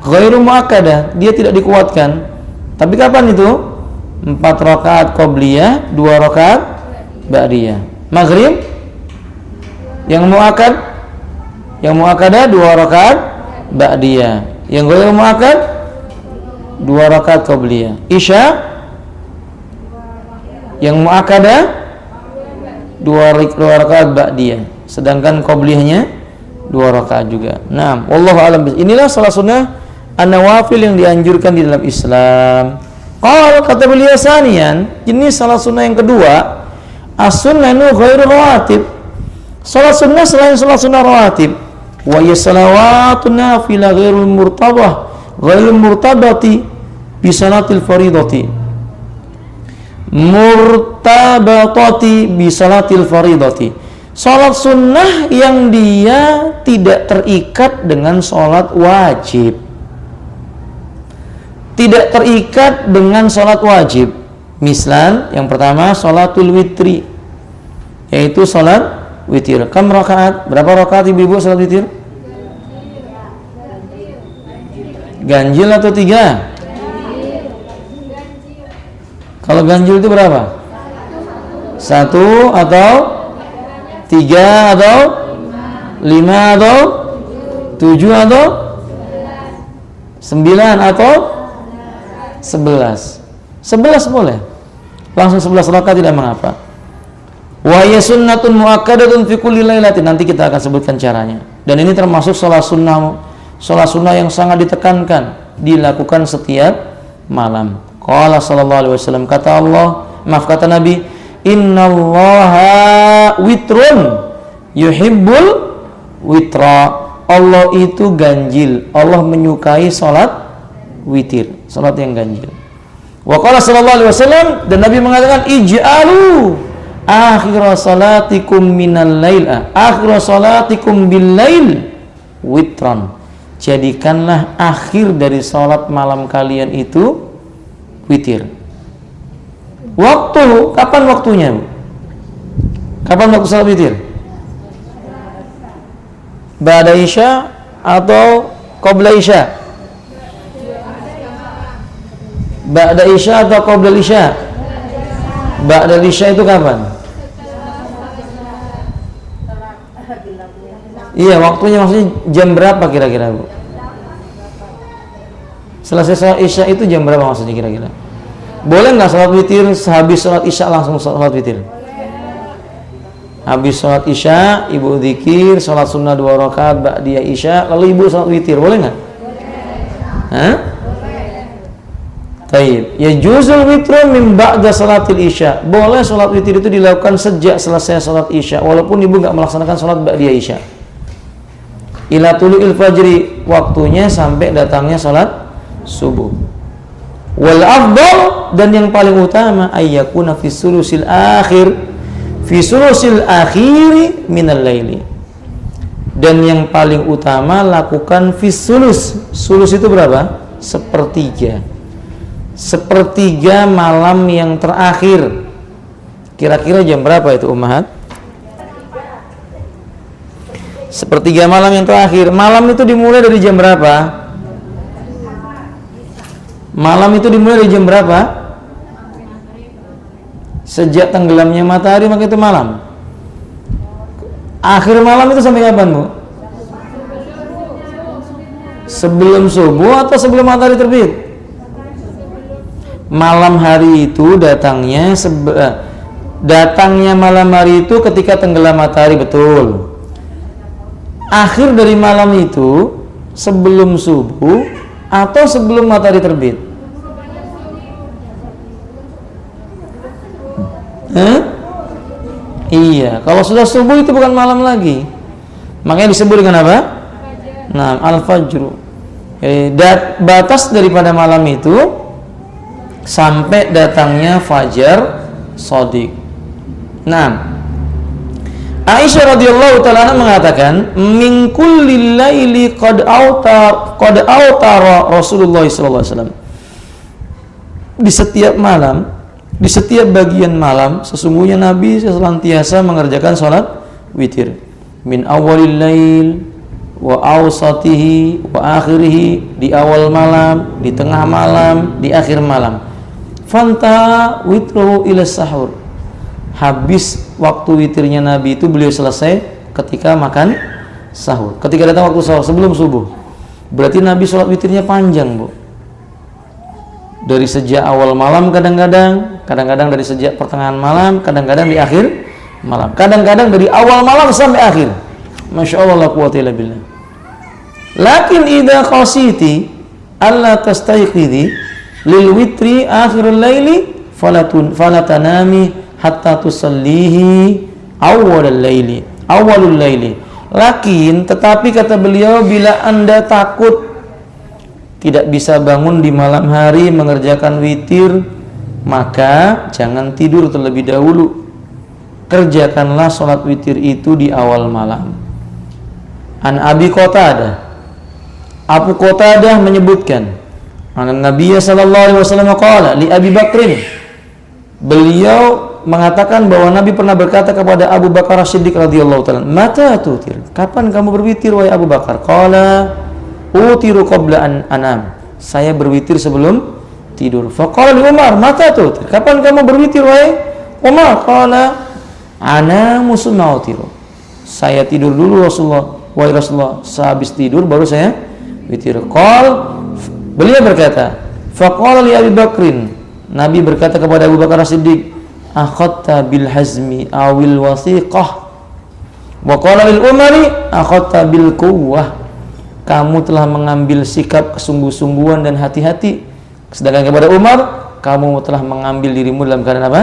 ghairu muakkadah, dia tidak dikuatkan. Tapi kapan itu? 4 rakaat qobliyah, 2 rakaat ba'diyah. Maghrib yang muakkadah 2 rakaat ba'diyah. Yang ghairu muakkad 2 rakaat qobliyah. Isya yang muakkadah dua rakaat ba'diyah, sedangkan qobliyahnya 2 rakaat juga. Nah, wallahu a'lam. Inilah salat sunnah an-nawafil yang dianjurkan di dalam Islam. Kalau kata beliau sanian, ini salat sunnah yang kedua, as-sunnanu ghairu rawatib. Salat sunnah selain salat sunnah rawatib, wa yasalawatun nafilah ghairul murtabah, ghairul murtabati bi salatil faridati. Murtabatati bi salatil faridati. Salat sunnah yang dia tidak terikat dengan salat wajib. Tidak terikat dengan salat wajib. Misal, yang pertama salatul witri, yaitu salat witir. Kam rakaat? Berapa rakaat ibu-ibu salat witir? Ganjil atau 3? Kalau ganjil itu berapa? 1 atau 3 atau 5 atau 7 atau 9 atau 11? 11 boleh. Langsung 11 rakaat tidak mengapa. Wa ya sunnatun muakkadatun fi kulli lailatin. Nanti kita akan sebutkan caranya. Dan ini termasuk salat sunnah yang sangat ditekankan, dilakukan setiap malam. Qala sallallahu alaihi wasallam, kata Nabi, innallaha witrun yuhibbul witra. Allah itu ganjil, Allah menyukai salat witir, salat yang ganjil. Wa qala sallallahu alaihi wasallam, dan Nabi mengatakan, ij'alu akhir salatikum minal lail, akhir salatikum bil lail witran. Jadikanlah akhir dari salat malam kalian itu witir. Waktu, kapan waktunya? Kapan waktu salat witir? Ba'da isya atau qabla isya? Ba'da isya atau qabla isya? Ba'da isya itu kapan? Iya, waktunya maksudnya jam berapa kira-kira, Bu? Selesai salat isya itu jam berapa maksudnya kira-kira? Boleh nggak salat witir sehabis salat isya langsung salat witir? Habis salat isya, ibu zikir, salat sunnah 2 rakaat ba'diyah isya, lalu ibu salat witir, boleh nggak? Hah? Taib. Ya juzul witru min ba'da salatil isya. Boleh salat witir itu dilakukan sejak selesai salat isya, walaupun ibu nggak melaksanakan salat ba'diyah isya. Ila tulu'il fajri, waktunya sampai datangnya salat subuh. Wal afdal, dan yang paling utama, ayyakuna fi sulusil akhir, fi sulusil akhiri minal laili. Dan yang paling utama lakukan fi sulus. Sulus itu berapa? Sepertiga. Sepertiga malam yang terakhir. Kira-kira jam berapa itu ummahat? Sepertiga malam yang terakhir. Malam itu dimulai dari jam berapa? Malam itu dimulai dari jam berapa? Sejak tenggelamnya matahari, maka itu malam. Akhir malam itu sampai kapan, Bu? Sebelum subuh atau sebelum matahari terbit? Malam hari itu datangnya malam hari itu ketika tenggelam matahari, betul. Akhir dari malam itu sebelum subuh atau sebelum matahari terbit? Iya, kalau sudah subuh itu bukan malam lagi. Makanya disebut dengan apa? Nah, al-fajru. Batas daripada malam itu sampai datangnya fajar shadiq. Nah, Aisyah radhiyallahu ta'ala mengatakan, min kulli laili qad autara Rasulullah sallallahu alaihi wasallam. Di setiap malam, di setiap bagian malam, sesungguhnya Nabi senantiasa mengerjakan salat witir. Min awalil lail wa awsatihi wa akhirihi, di awal malam, di tengah malam, di akhir malam. Fanta witru ila sahur. Habis waktu witirnya Nabi itu beliau selesai ketika makan sahur. Ketika datang waktu sahur sebelum subuh. Berarti Nabi salat witirnya panjang, Bu. Dari sejak awal malam kadang-kadang dari sejak pertengahan malam, kadang-kadang di akhir malam. Kadang-kadang dari awal malam sampai akhir. Masya Allah la quwwata illa billah. Lakin idza qasiti alla tastayqidhi lil witri akhirul laili falatanami hatta tusallihi awwalul laili. Lakin tetapi kata beliau, bila Anda takut tidak bisa bangun di malam hari mengerjakan witir, maka jangan tidur terlebih dahulu. Kerjakanlah sholat witir itu di awal malam. An Abi Qatadah, Abu Qatadah menyebutkan, an Nabiya sallallahu alaihi wasallam qala li Abi Bakrin. Beliau mengatakan bahwa Nabi pernah berkata kepada Abu Bakar As-Siddiq radhiyallahu taala, "Mata tutir? Kapan kamu berwitir wahai Abu Bakar?" Qala, "Utiru qabla an anam." Saya berwitir sebelum tidur. Faqala li Umar, "Mata tutir? Kapan kamu berwitir wahai Umar?" Qala, "Anamu summa utiru." Saya tidur dulu wahai Rasulullah. Sehabis tidur baru saya witir. Beliau berkata, faqala li Abi Bakrin. Nabi berkata kepada Abu Bakar As-Siddiq, "Akhadta bil hazmi awil wasiqah." Wa qala lil Umari, "Akhadta bil quwwah." Kamu telah mengambil sikap kesungguh-sungguhan dan hati-hati. Sedangkan kepada Umar, kamu telah mengambil dirimu dalam keadaan apa?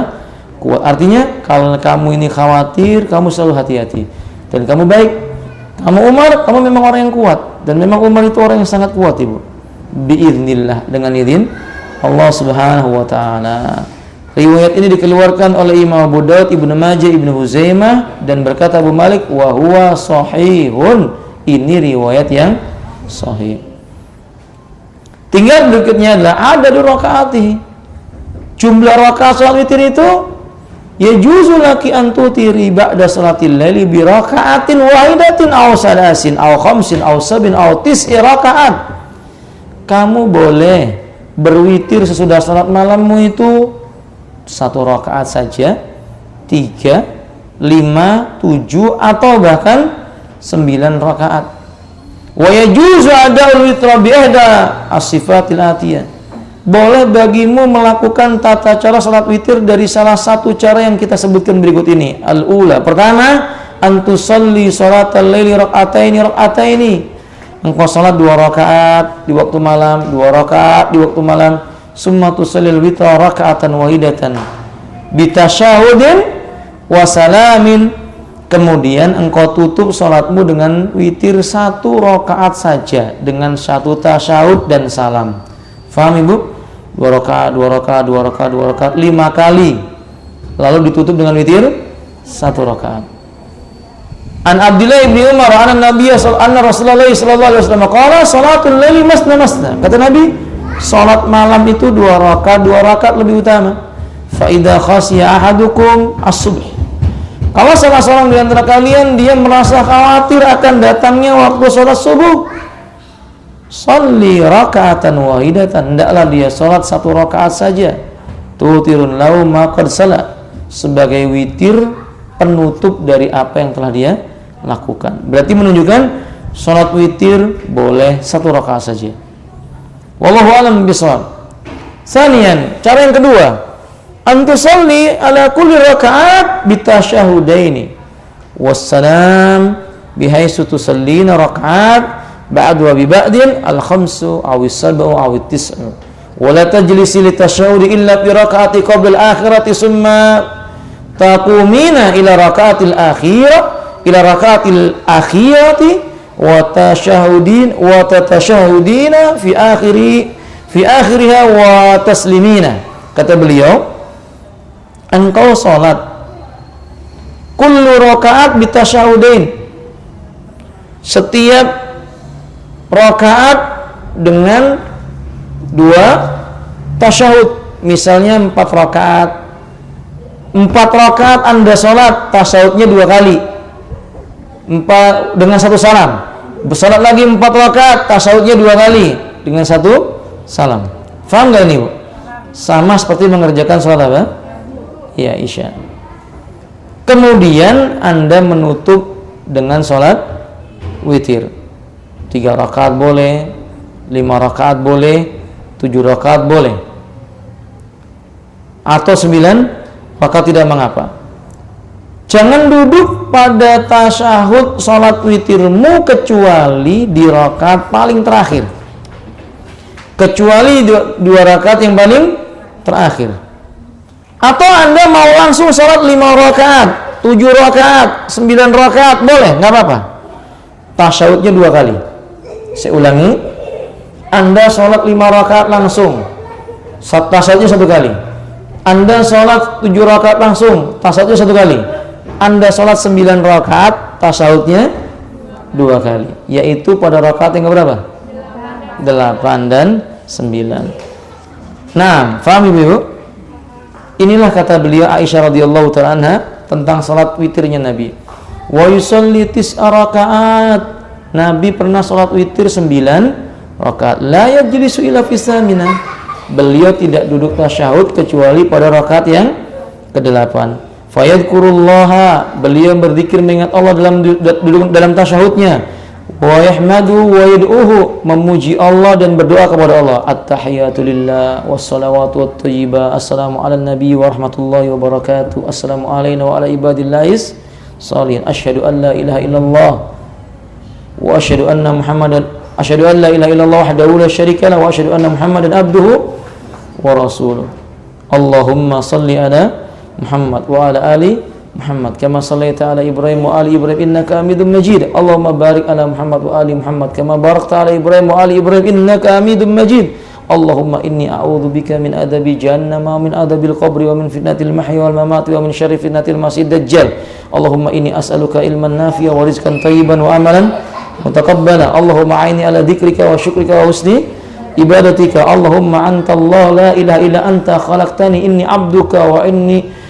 Kuat. Artinya, kalau kamu ini khawatir, kamu selalu hati-hati. Dan kamu baik. Kamu Umar, kamu memang orang yang kuat. Dan memang Umar itu orang yang sangat kuat, Ibu. Biiznillah, dengan izin Allah Subhanahu wa taala. Riwayat ini dikeluarkan oleh Imam Abu Daud, Ibnu Majah, Ibnu Huzaimah, dan berkata Abu Malik, wa huwa sahihun. Ini riwayat yang sahih. Tinggal berikutnya adalah ada di rakaatih. Jumlah rakaat salat witir itu yajuzu laki an tutiri ba'da salatil laili bi raka'atin wahidatin aw salasin aw khamsin aw sabin aw tis'i rakaat. Kamu boleh berwitir sesudah salat malammu itu 1 rakaat saja, 3, 5, 7 atau bahkan 9 rakaat. Wa yajuzu ada'ul witra bi ihda as-sifatil atiyah. Boleh bagimu melakukan tata cara salat witir dari salah satu cara yang kita sebutkan berikut ini. Al-ula, pertama, antusalli salatal laili raka'ataini. Engkau salat 2 rakaat di waktu malam, 2 rakaat di waktu malam. Summa tusallil witra raka'atan wahidatan bi tasyahudin wa salamin. Kemudian engkau tutup salatmu dengan witir 1 rakaat saja dengan 1 tasyahud dan salam. Faham Ibu? 2 rakaat, 2 rakaat, 2 rakaat, 2 rakaat 5 kali. Lalu ditutup dengan witir 1 rakaat. An Abdullah bin Umar anna Nabiy Rasulullah sallallahu alaihi wasallam qala salatul laili masna. Kata Nabi, salat malam itu 2 rakaat lebih utama. Fa idza khashiya ahadukum as-subh. Kalau salah seorang di antara kalian dia merasa khawatir akan datangnya waktu salat subuh, sholli raka'atan wahidatan, hendaklah dia salat 1 rakaat saja. Tutirun lahu ma qad sala, sebagai witir penutup dari apa yang telah dia lakukan. Berarti menunjukkan salat witir boleh 1 rakaat saja. Wallahu a'lam bishawab. Sanian, cara yang kedua, antusalli ala kulli raka'at bitasyahudaini wassalam bihaitsu tusallina raka'at ba'du wa bi ba'din al-khamsu aw as-sab'u aw at-tis'u wa la tajlisi litasyahudi illa bi raka'ati qabla al-akhirati summa taqumina ila raka'atil akhirati wa tatashahudina fi akhiriha wa taslimina. Kata beliau, engkau salat kullu rakaat bitasyahudain, setiap rakaat dengan 2 tasyahud. Misalnya 4 rakaat, 4 rakaat Anda salat, tasyahudnya 2 kali, 4 dengan 1 salam. Bersalat lagi 4 rakaat, tasyahudnya 2 kali dengan 1 salam. Faham gak ini Bu? Sama seperti mengerjakan salat apa? Ya, Isya. Kemudian Anda menutup dengan salat witir. 3 rakaat boleh, 5 rakaat boleh, 7 rakaat boleh, atau 9 rakaat tidak mengapa. Jangan duduk pada tasyahud sholat witirmu kecuali di rakaat paling terakhir. Kecuali dua rakaat yang paling terakhir. Atau Anda mau langsung sholat 5 rakaat, 7 rakaat, 9 rakaat, boleh, nggak apa-apa. Tasyahudnya 2 kali. Saya ulangi, Anda sholat 5 rakaat langsung, tasyahudnya 1 kali. Anda sholat 7 rakaat langsung, tasyahudnya 1 kali. Anda sholat 9 rakaat, tasyahudnya 2 kali. Yaitu pada rakaat yang berapa? 8 dan 9. Nah, paham Ibu? Inilah kata beliau Aisyah radhiyallahu ta'ala anha tentang salat witirnya Nabi. Wa yusalli 9 rakaat. Nabi pernah salat witir 9 rakaat. La yajlisu ila fi tsaminah. Beliau tidak duduk tasyahud kecuali pada rakaat yang ke-8. Fayadhkurullaha, beliau berzikir mengingat Allah dalam tasyahudnya. Wa yahmadu wa yad'uhu, memuji Allah dan berdoa kepada Allah. At-tahiyatu lillah wassalawatu watthayyibah. Assalamu ala nabi wa rahmatullahi wa barakatuh. Assalamu alayna wa ala ibadillahis shalihin. Asyhadu an la ilaha illallah wa asyhadu anna Muhammadan asyhadu an la ilaha illallah wahdahu la syarika lahu wa asyhadu anna Muhammadan abduhu wa rasuluh. Allahumma salli ala Muhammad wa ala ali Muhammad kama sallaita ala Ibrahim wa ali Ibrahim innaka Hamidum Majid. Allahumma barik ala Muhammad wa ali Muhammad kama barakta ala Ibrahim wa ali Ibrahim innaka Hamidum Majid. Allahumma inni a'udzubika min adabi jahannam wa min adabil qabri wa min fitnatil mahya wal mamati wa min syarri fitnatil masiihid dajjal. Allahumma inni as'aluka ilman nafi'a wa rizqan thayyiban wa amalan mutaqabbala. Allahumma a'inni ala dzikrika wa syukrika wa husni ibadatika. Allahumma anta Allah la ilaha illa anta khalaqtani inni 'abduka wa inni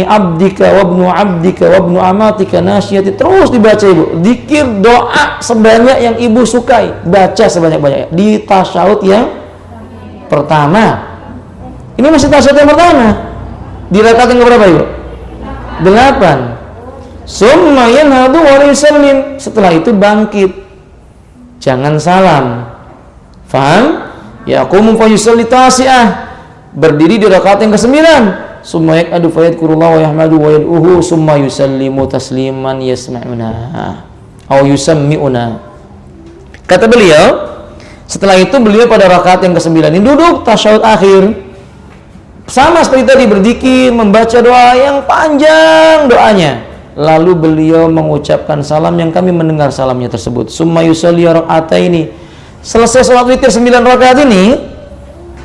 abdika wa ibnu abdika wa ibnu amatika nasyati. Terus dibaca Ibu, zikir doa sebanyak yang Ibu sukai, baca sebanyak-banyaknya di tasyahud yang pertama. Ini masih tasyahud yang pertama. Di rakaat yang berapa Ibu? 8. Summa yanhadu wa yusallim. Setelah itu bangkit. Jangan salam. Faham? Yaqumu fa yusalli tasi'ah. Berdiri di rakaat yang ke-9. Summa yaq'adu fa yadhkurullah wa yahmadu wa yad'uhu summa yusallimu tasliman yasma'una aw yusammi'una. Kata beliau, setelah itu beliau pada rakaat yang ke-9 ini duduk tasyahud akhir. Sama seperti tadi, berzikir, membaca doa yang panjang doanya. Lalu beliau mengucapkan salam yang kami mendengar salamnya tersebut. Summa yusalli raka'ataini. Selesai salat witir 9 rakaat ini,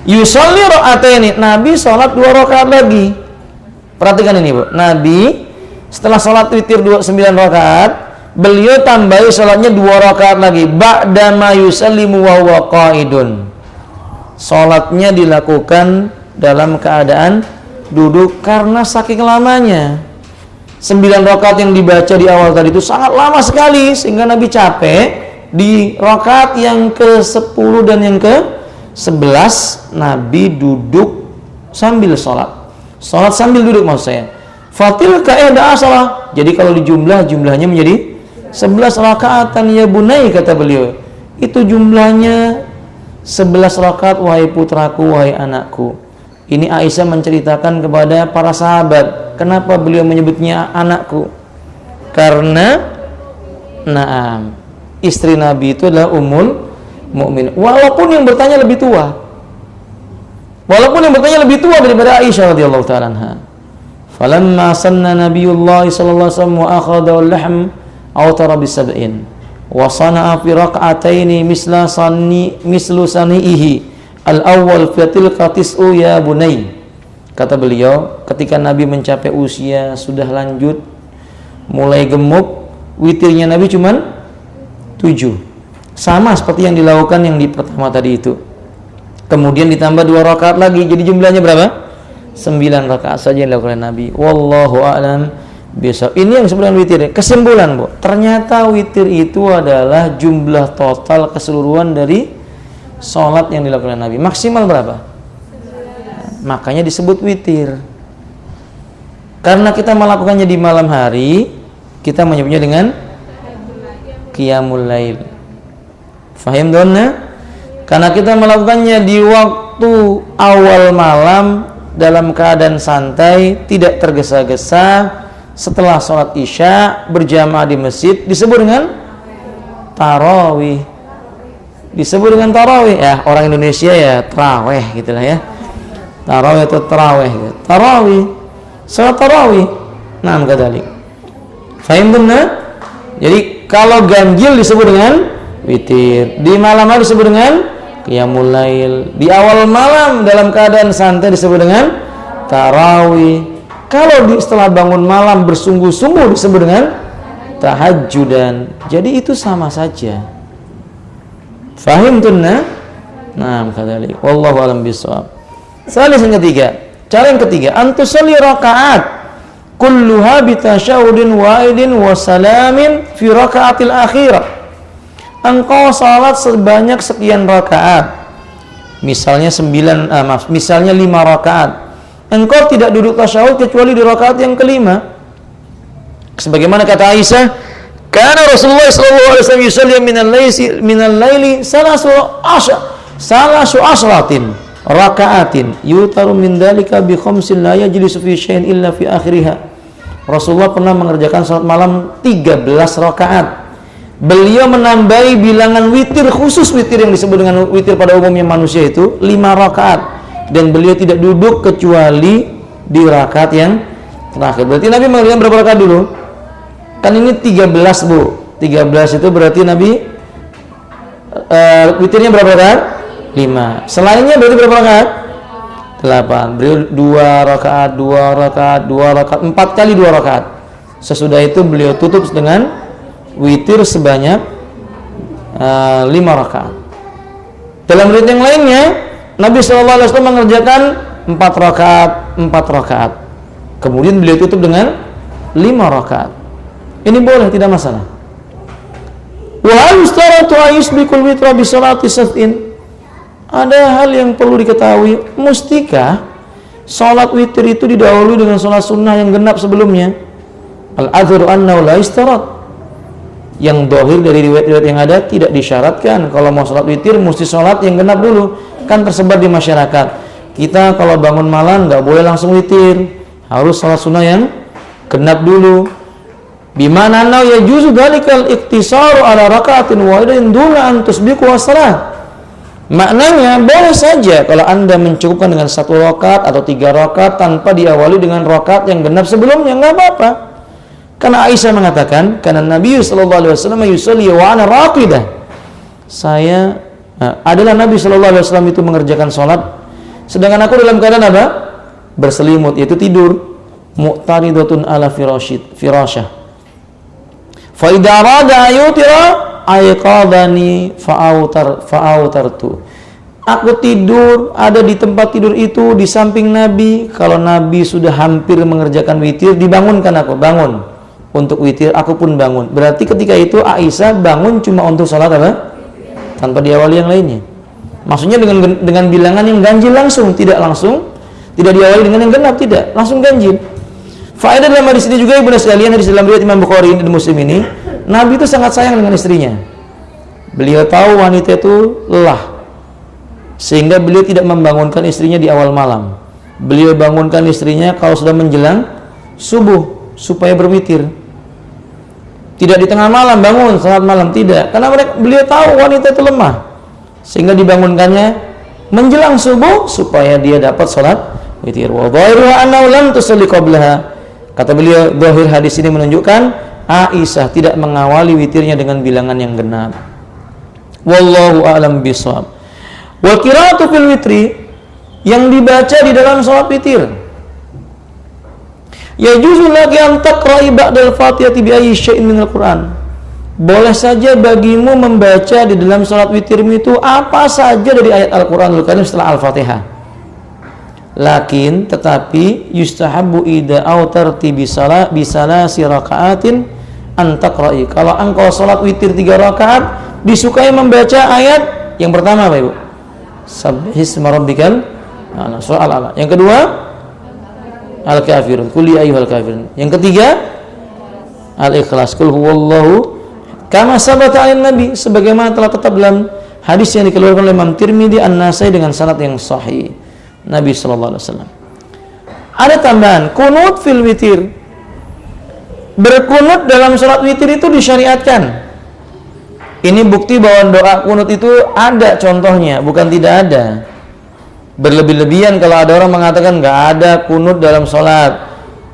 yusalli raka'ataini, Nabi salat 2 rakaat lagi. Perhatikan ini Bu, Nabi setelah salat witir 9 rakaat, beliau tambahi salatnya 2 rakaat lagi. Ba'da ma yusallimu wa huwa qa'idun. Salatnya dilakukan dalam keadaan duduk karena saking lamanya. 9 rakaat yang dibaca di awal tadi itu sangat lama sekali sehingga Nabi capek. Di rakaat yang ke-10 dan yang ke-11 Nabi duduk sambil sholat sambil duduk maksud saya. Fatil ka'ida asalah. Jadi kalau jumlahnya menjadi 11 rakaatan ya bunai, kata beliau. Itu jumlahnya 11 rakaat wahai putraku, wahai anakku. Ini Aisyah menceritakan kepada para sahabat. Kenapa beliau menyebutnya anakku? Karena istri Nabi itu adalah Ummul Mukminin. Walaupun yang bertanya lebih tua. Daripada Aisyah radhiyallahu ta'ala anha. Falamma sanna Nabiyullah sallallahu alaihi wasallam wa akhadha al-lahm awtara bis-sab'in wa sana'a fi rak'ataini mislu sani'ihi al-awwal fi tilka tis'u ya bunay. Kata beliau, ketika Nabi mencapai usia sudah lanjut, mulai gemuk, witirnya Nabi cuman 7. Sama seperti yang dilakukan yang di pertama tadi itu. Kemudian ditambah 2 rakaat lagi, jadi jumlahnya berapa? 9 rakaat saja yang dilakukan Nabi. Wallahu a'lam bishawab. Ini yang disebut witir. Kesimpulan Bu, ternyata witir itu adalah jumlah total keseluruhan dari sholat yang dilakukan Nabi. Maksimal berapa? Makanya disebut witir. Karena kita melakukannya di malam hari, kita menyebutnya dengan qiyamul lail. Fahim donna? Karena kita melakukannya di waktu awal malam dalam keadaan santai, tidak tergesa-gesa, setelah sholat isya berjamaah di masjid disebut dengan tarawih. Disebut dengan tarawih ya, orang Indonesia ya tarawih gitulah ya. Tarawih atau tarawih gitu. Tarawih, salat tarawih. Nah, kadalik. Fahim benar? Jadi kalau ganjil disebut dengan witir, di malam hari disebut dengan qiyamul lail, di awal malam dalam keadaan santai disebut dengan tarawih. Kalau setelah bangun malam bersungguh-sungguh disebut dengan tahajjudan. Jadi itu sama saja. Fahim tunna? Nah, kadalik. Wallahu a'lam bishawab. Salis yang ketiga. Cara yang ketiga, antusalli rakaat kulluha bitasyahudin wa'idin wa salamin fi rakaatil akhirah. Engkau salat sebanyak sekian rakaat. Misalnya 5 rakaat. Engkau tidak duduk tasyahud kecuali di rakaat yang kelima. Sebagaimana kata Aisyah, karena Rasulullah SAW yusalli minal laili salasu asratin rakaatin yutaru min dalika bi khamsin la yajlisu fi syai'in illa fi akhiriha. Rasulullah pernah mengerjakan salat malam 13 rakaat. Beliau menambahi bilangan witir, khusus witir yang disebut dengan witir pada umumnya manusia itu 5 rakaat, dan beliau tidak duduk kecuali di rakaat yang terakhir. Berarti Nabi mengerjakan berapa rakaat dulu? Kan ini 13 Bu. 13 itu berarti Nabi witirnya berapa rakaat? 5. Selainnya berarti berapa rakaat? 8. Beliau 2 rakaat, 2 rakaat, 2 rakaat, 4 kali 2 rakaat. Sesudah itu beliau tutup dengan witir sebanyak 5 rakaat. Dalam riwayat yang lainnya, Nabi SAW mengerjakan 4 rakaat, 4 rakaat. Kemudian beliau tutup dengan 5 rakaat. Ini boleh, tidak masalah. Wa al-mustaratu ayusbikul witra bi salati sat'in. Ada hal yang perlu diketahui, mustikah salat witir itu didahului dengan salat sunnah yang genap sebelumnya? Al-adhru annahu la istarat. Yang dohir dari riwayat-riwayat yang ada tidak disyaratkan kalau mau salat witir mesti salat yang genap dulu. Kan tersebar di masyarakat. Kita kalau bangun malam nggak boleh langsung witir, harus salat sunnah yang genap dulu. Bimana annahu yajuzu dhalikal iktisaru ala raka'atin wahidatin duna an tusbiqu as-salat. Maknanya boleh saja kalau Anda mencukupkan dengan 1 rakaat atau 3 rakaat tanpa diawali dengan rakaat yang genap sebelumnya, nggak apa-apa. Karena Aisyah mengatakan, karena Nabi sallallahu alaihi wasallam yusalli wa ana raqidah. Adalah Nabi sallallahu alaihi wasallam itu mengerjakan salat sedangkan aku dalam keadaan apa? Berselimut, yaitu tidur. Muqtaridatun ala firasyah. Fa idza arada ayutira ayqadani fa'autartu. Aku tidur ada di tempat tidur itu di samping Nabi. Kalau Nabi sudah hampir mengerjakan witir, dibangunkan aku, bangun untuk witir, aku pun bangun. Berarti ketika itu Aisyah bangun cuma untuk salat apa? Tanpa diawali yang lainnya. Maksudnya dengan bilangan yang ganjil langsung, tidak diawali dengan yang genap, tidak, langsung ganjil. Faedah dalam hadis ini juga ibu sekalian, hadis dalam riwayat Imam Bukhari dan Muslim ini, Nabi itu sangat sayang dengan istrinya. Beliau tahu wanita itu lelah, sehingga beliau tidak membangunkan istrinya di awal malam. Beliau bangunkan istrinya kalau sudah menjelang subuh supaya berwitir. Tidak di tengah malam bangun salat malam, tidak, karena beliau tahu wanita itu lemah, sehingga dibangunkannya menjelang subuh supaya dia dapat salat witir. Wa dhahiruha annahu lam tusalli qablaha. Kata beliau, zahir hadis ini menunjukkan Aisyah tidak mengawali witirnya dengan bilangan yang genap. Wallahu a'lam bishawab. Wal qira'atu fil witri, yang dibaca di dalam salat witir. Yajuzu laki an taqra'i ba'dal Fatihati bi ayyi syai'in minal Qur'an. Boleh saja bagimu membaca di dalam salat witirmu itu apa saja dari ayat Al-Qur'anul Karim setelah Al-Fatihah. Tetapi yustahabbu ida autarti bisalasi rakaatin an taqra'i. Kalau engkau salat witir 3 rakaat, disukai membaca ayat yang pertama apa Ibu? Sabbihisma rabbikal a'la, surah Al-A'la. Yang kedua Al-Kafirun, qul ya ayyuhal kafirun. Yang ketiga Al-Ikhlas, qul huwallahu kama sabata 'alan nabi, sebagaimana telah tetap dalam hadis yang dikeluarkan oleh Imam Tirmidzi An-Nasai dengan sanad yang sahih. Nabi sallallahu alaihi wasallam. Ada tambahan kunut fil witir. berkunut dalam sholat witir itu disyariatkan. Ini bukti bahwa doa kunut itu ada contohnya, bukan tidak ada. Berlebih-lebihan kalau ada orang mengatakan nggak ada kunut dalam sholat.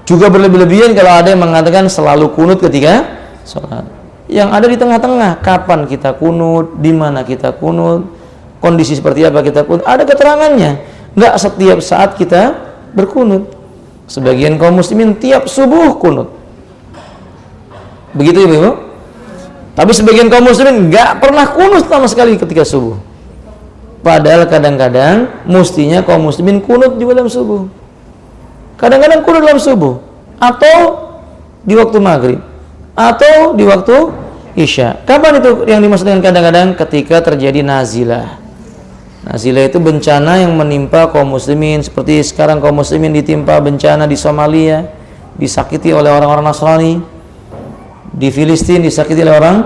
Juga berlebih-lebihan kalau ada yang mengatakan selalu kunut ketika sholat. Yang ada di tengah-tengah, kapan kita kunut, di mana kita kunut, kondisi seperti apa kita kunut, ada keterangannya. Nggak setiap saat kita berkunut. Sebagian kaum muslimin tiap subuh kunut. Begitu Ibu? Tapi sebagian kaum muslimin nggak pernah kunut sama sekali ketika subuh. Padahal kadang-kadang mestinya kaum muslimin kunut juga dalam subuh. Kadang-kadang kunut dalam subuh, atau di waktu maghrib, atau di waktu isya. Kapan itu yang dimaksud dengan kadang-kadang? Ketika terjadi nazilah. Nazilah itu bencana yang menimpa kaum muslimin. Seperti sekarang kaum muslimin ditimpa bencana di Somalia, disakiti oleh orang-orang Nasrani. Di Filistin disakiti oleh orang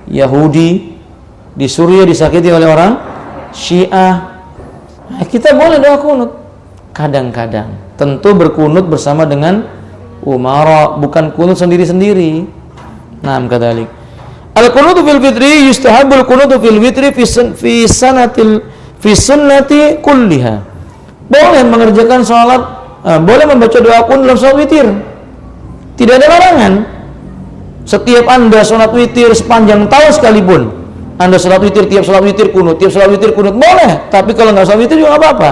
Yahudi. Di Suriah disakiti oleh orang Syiah. Nah, kita boleh doa kunut kadang-kadang. Tentu berkunut bersama dengan umara, bukan kunut sendiri-sendiri. Naam kadzalik. Al-qunutu fil fitri yustahabul qunutu fil fitri fi sunnati kulliha. Boleh mengerjakan salat, boleh membaca doa kunut dalam salat witir. Tidak ada larangan. Setiap Anda salat witir sepanjang tahun sekalipun, Anda salat witir, tiap salat witir kunut, tiap salat witir kunut, boleh. Tapi kalau nggak salat witir juga nggak apa-apa.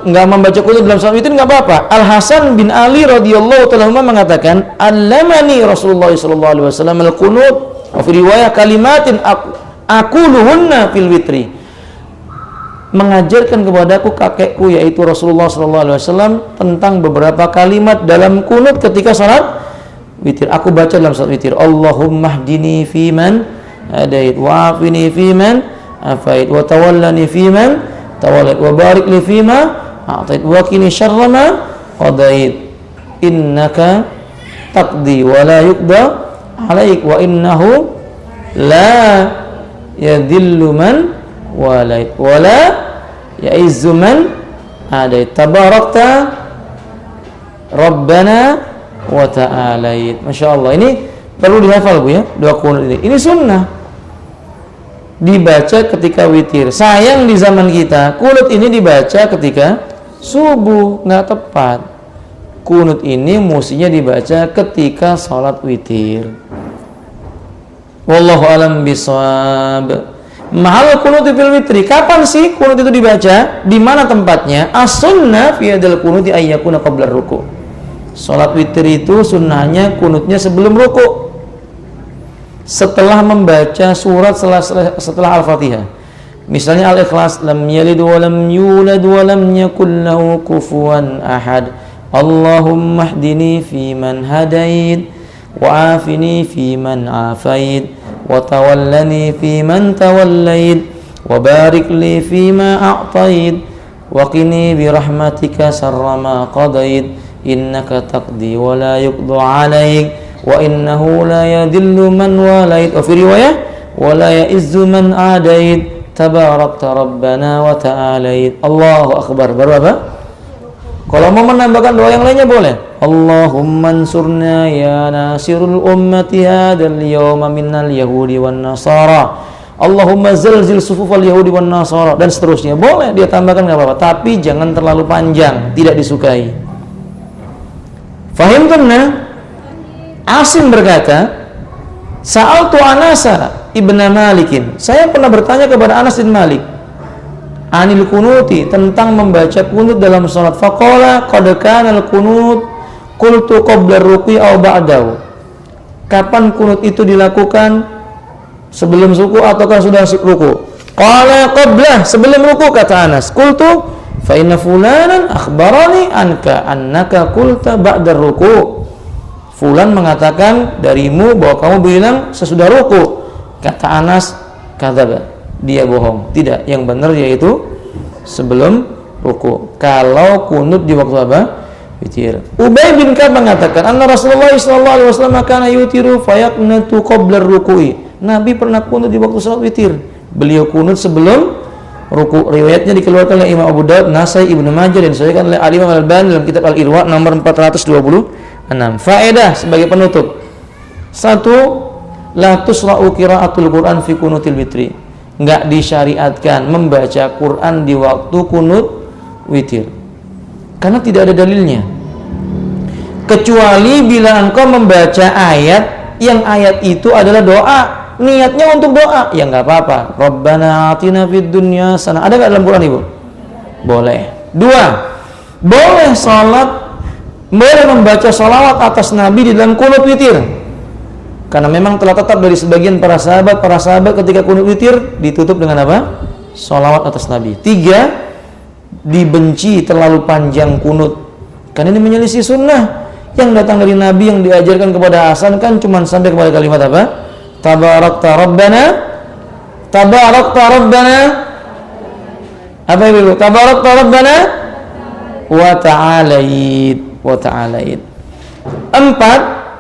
Nggak membaca kunut dalam salat witir nggak apa-apa. Al Hasan bin Ali radhiyallahu ta'ala mengatakan, "Allamani Rasulullah sallallahu alaihi wasallam al-qunut wa fi riwayah kalimatin aquluhunna fil witri." Mengajarkan kepadaku kakekku yaitu Rasulullah sallallahu alaihi wasallam tentang beberapa kalimat dalam kunut ketika salat witir. Aku baca dalam salat witir, Allahumma hdini fiman hadait wa afini fiman afait wa tawallani fiman tawallait wa barik li fima a'tait wa qini syarra ma qadait innaka taqdi wa la yuqda 'alaik wa innahu la yadhillu man walait wa la ya'izzu man adait tabarakta rabbana wa ta'alait. Masya Allah, ini perlu dihafal Bu ya, doa kunut ini. Ini sunnah dibaca ketika witir. Sayang di zaman kita kunut ini dibaca ketika subuh, nggak tepat. Kunut ini mestinya dibaca ketika sholat witir. Wallahu alam bisawab. Mahal kunut fil witri. Kapan sih kunut itu dibaca? Di mana tempatnya? As-sunnah fi hadal kunuti ayyakuna qabla ruku'. Sholat witir itu sunnahnya kunutnya sebelum ruku'. Setelah membaca surat setelah Al-Fatihah. Misalnya Al-Ikhlas, lam yalid wa lam yulad wa lam yakul lahu kufuwan ahad. Allahumma hdini fi man hadait wa afini fi man afait wa tawallani fi man tawallait wa barik li fi ma a'tait wa qini bi rahmatika sarra ma qadait innaka taqdi wa la yuqda 'alaik wa innahu la yadillu man walait wa fi riwayah wa la ya'izzu man adait tabarakta rabbana wa ta'alait. Allahu akbar. Baru apa? Kalau mau menambahkan doa yang lainnya boleh. Allahumma ansurna ya nasirul ummati hadzal yawma minnal yahudi wan nasara. Allahumma zalzil sufufal yahudi wan nasara, dan seterusnya. Boleh dia tambahkan enggak apa-apa, tapi jangan terlalu panjang, tidak disukai. Fahimtumna? Asim berkata, Sa'altu Anasa ibn Malikin. Saya pernah bertanya kepada Anas bin Malik anil kunuti, tentang membaca kunut dalam salat. Faqala qad kana al kunut qultu qabla ruku'i aw ba'dahu. Kapan kunut itu dilakukan? Sebelum ruku ataukah sudah ruku? Qala qabla, sebelum ruku, kata Anas. Qultu fa inna fulanan akhbarani anka annaka qulta ba'da ruku'. Fulan mengatakan darimu bahwa kamu bilang sesudah ruku. Kata Anas, kadzaba, dia bohong. Tidak, yang benar yaitu sebelum ruku. Kalau kunut di waktu apa? Witir. Ubay bin Ka'ab mengatakan, anna Rasulullah sallallahu alaihi wasallam kana yutiru fayaqnatu qabla ruku'i. Nabi pernah kunut di waktu salat witir. Beliau kunut sebelum ruku. Riwayatnya dikeluarkan oleh Imam Abu Daud, Nasai, Ibnu Majah, dan disahihkan oleh Al-Imam Al-Albani dalam kitab Al-Irwa nomor 422. 6. Faedah sebagai penutup. 1. La tusra'u qira'atul Qur'an fi kunutil witri. Enggak disyariatkan membaca Quran di waktu kunut witir. Karena tidak ada dalilnya. Kecuali bila engkau membaca ayat yang ayat itu adalah doa, niatnya untuk doa, ya enggak apa-apa. Rabbana atina fid dunya hasanah. Ada enggak dalam Quran, Ibu? Boleh. 2. Boleh membaca salawat atas Nabi di dalam kunut witir. Karena memang telah tetap dari sebagian para sahabat ketika kunut witir ditutup dengan apa? Salawat atas Nabi. 3. Dibenci terlalu panjang kunut. Karena ini menyelisih sunnah. Yang datang dari Nabi yang diajarkan kepada Hasan kan cuma sampai kepada kalimat apa? Tabarakta Rabbana. Apa itu? Tabarakta Rabbana wa ta'alait. 4.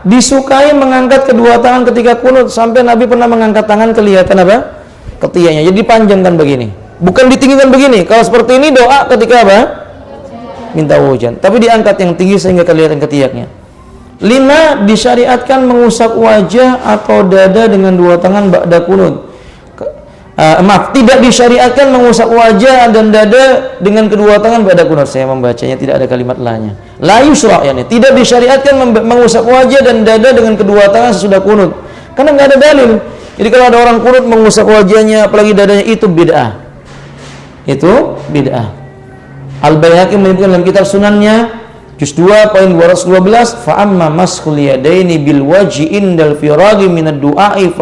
Disukai mengangkat kedua tangan ketika kunut, sampai Nabi pernah mengangkat tangan kelihatan apa? Ketiaknya. Jadi dipanjangkan begini. Bukan ditinggikan begini. Kalau seperti ini doa ketika apa? Minta hujan. Tapi diangkat yang tinggi sehingga kelihatan ketiaknya. 5. Disyariatkan mengusap wajah atau dada dengan dua tangan ba'da kunut. Tidak disyariatkan mengusap wajah dan dada dengan kedua tangan ba'da kunut. Saya membacanya tidak ada kalimat la-nya. La yusra', yani tidak disyariatkan mengusap wajah dan dada dengan kedua tangan sesudah kunut. Karena nggak ada dalil. Jadi kalau ada orang kunut mengusap wajahnya apalagi dadanya, itu bid'ah. Itu bid'ah. Al-Baihaqi menyebutkan dalam kitab Sunannya juz 2 poin 212, fa amma maskhul yadaini bil wajhi indal firaghi minad du'a'i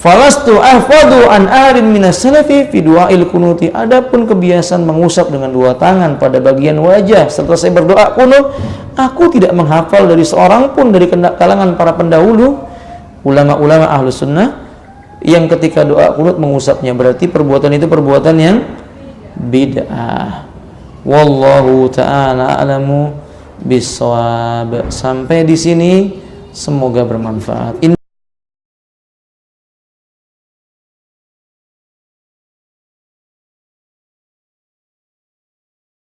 falastu ahfadu an arin minas salafi fi du'ail kunuti. Adapun kebiasaan mengusap dengan dua tangan pada bagian wajah setelah saya berdoa kunut, aku tidak menghafal dari seorang pun dari kalangan para pendahulu ulama-ulama ahlus sunnah yang ketika doa kunut mengusapnya. Berarti perbuatan itu perbuatan yang bid'ah. Wallahu ta'ala a'lamu bissawab. Sampai di sini semoga bermanfaat.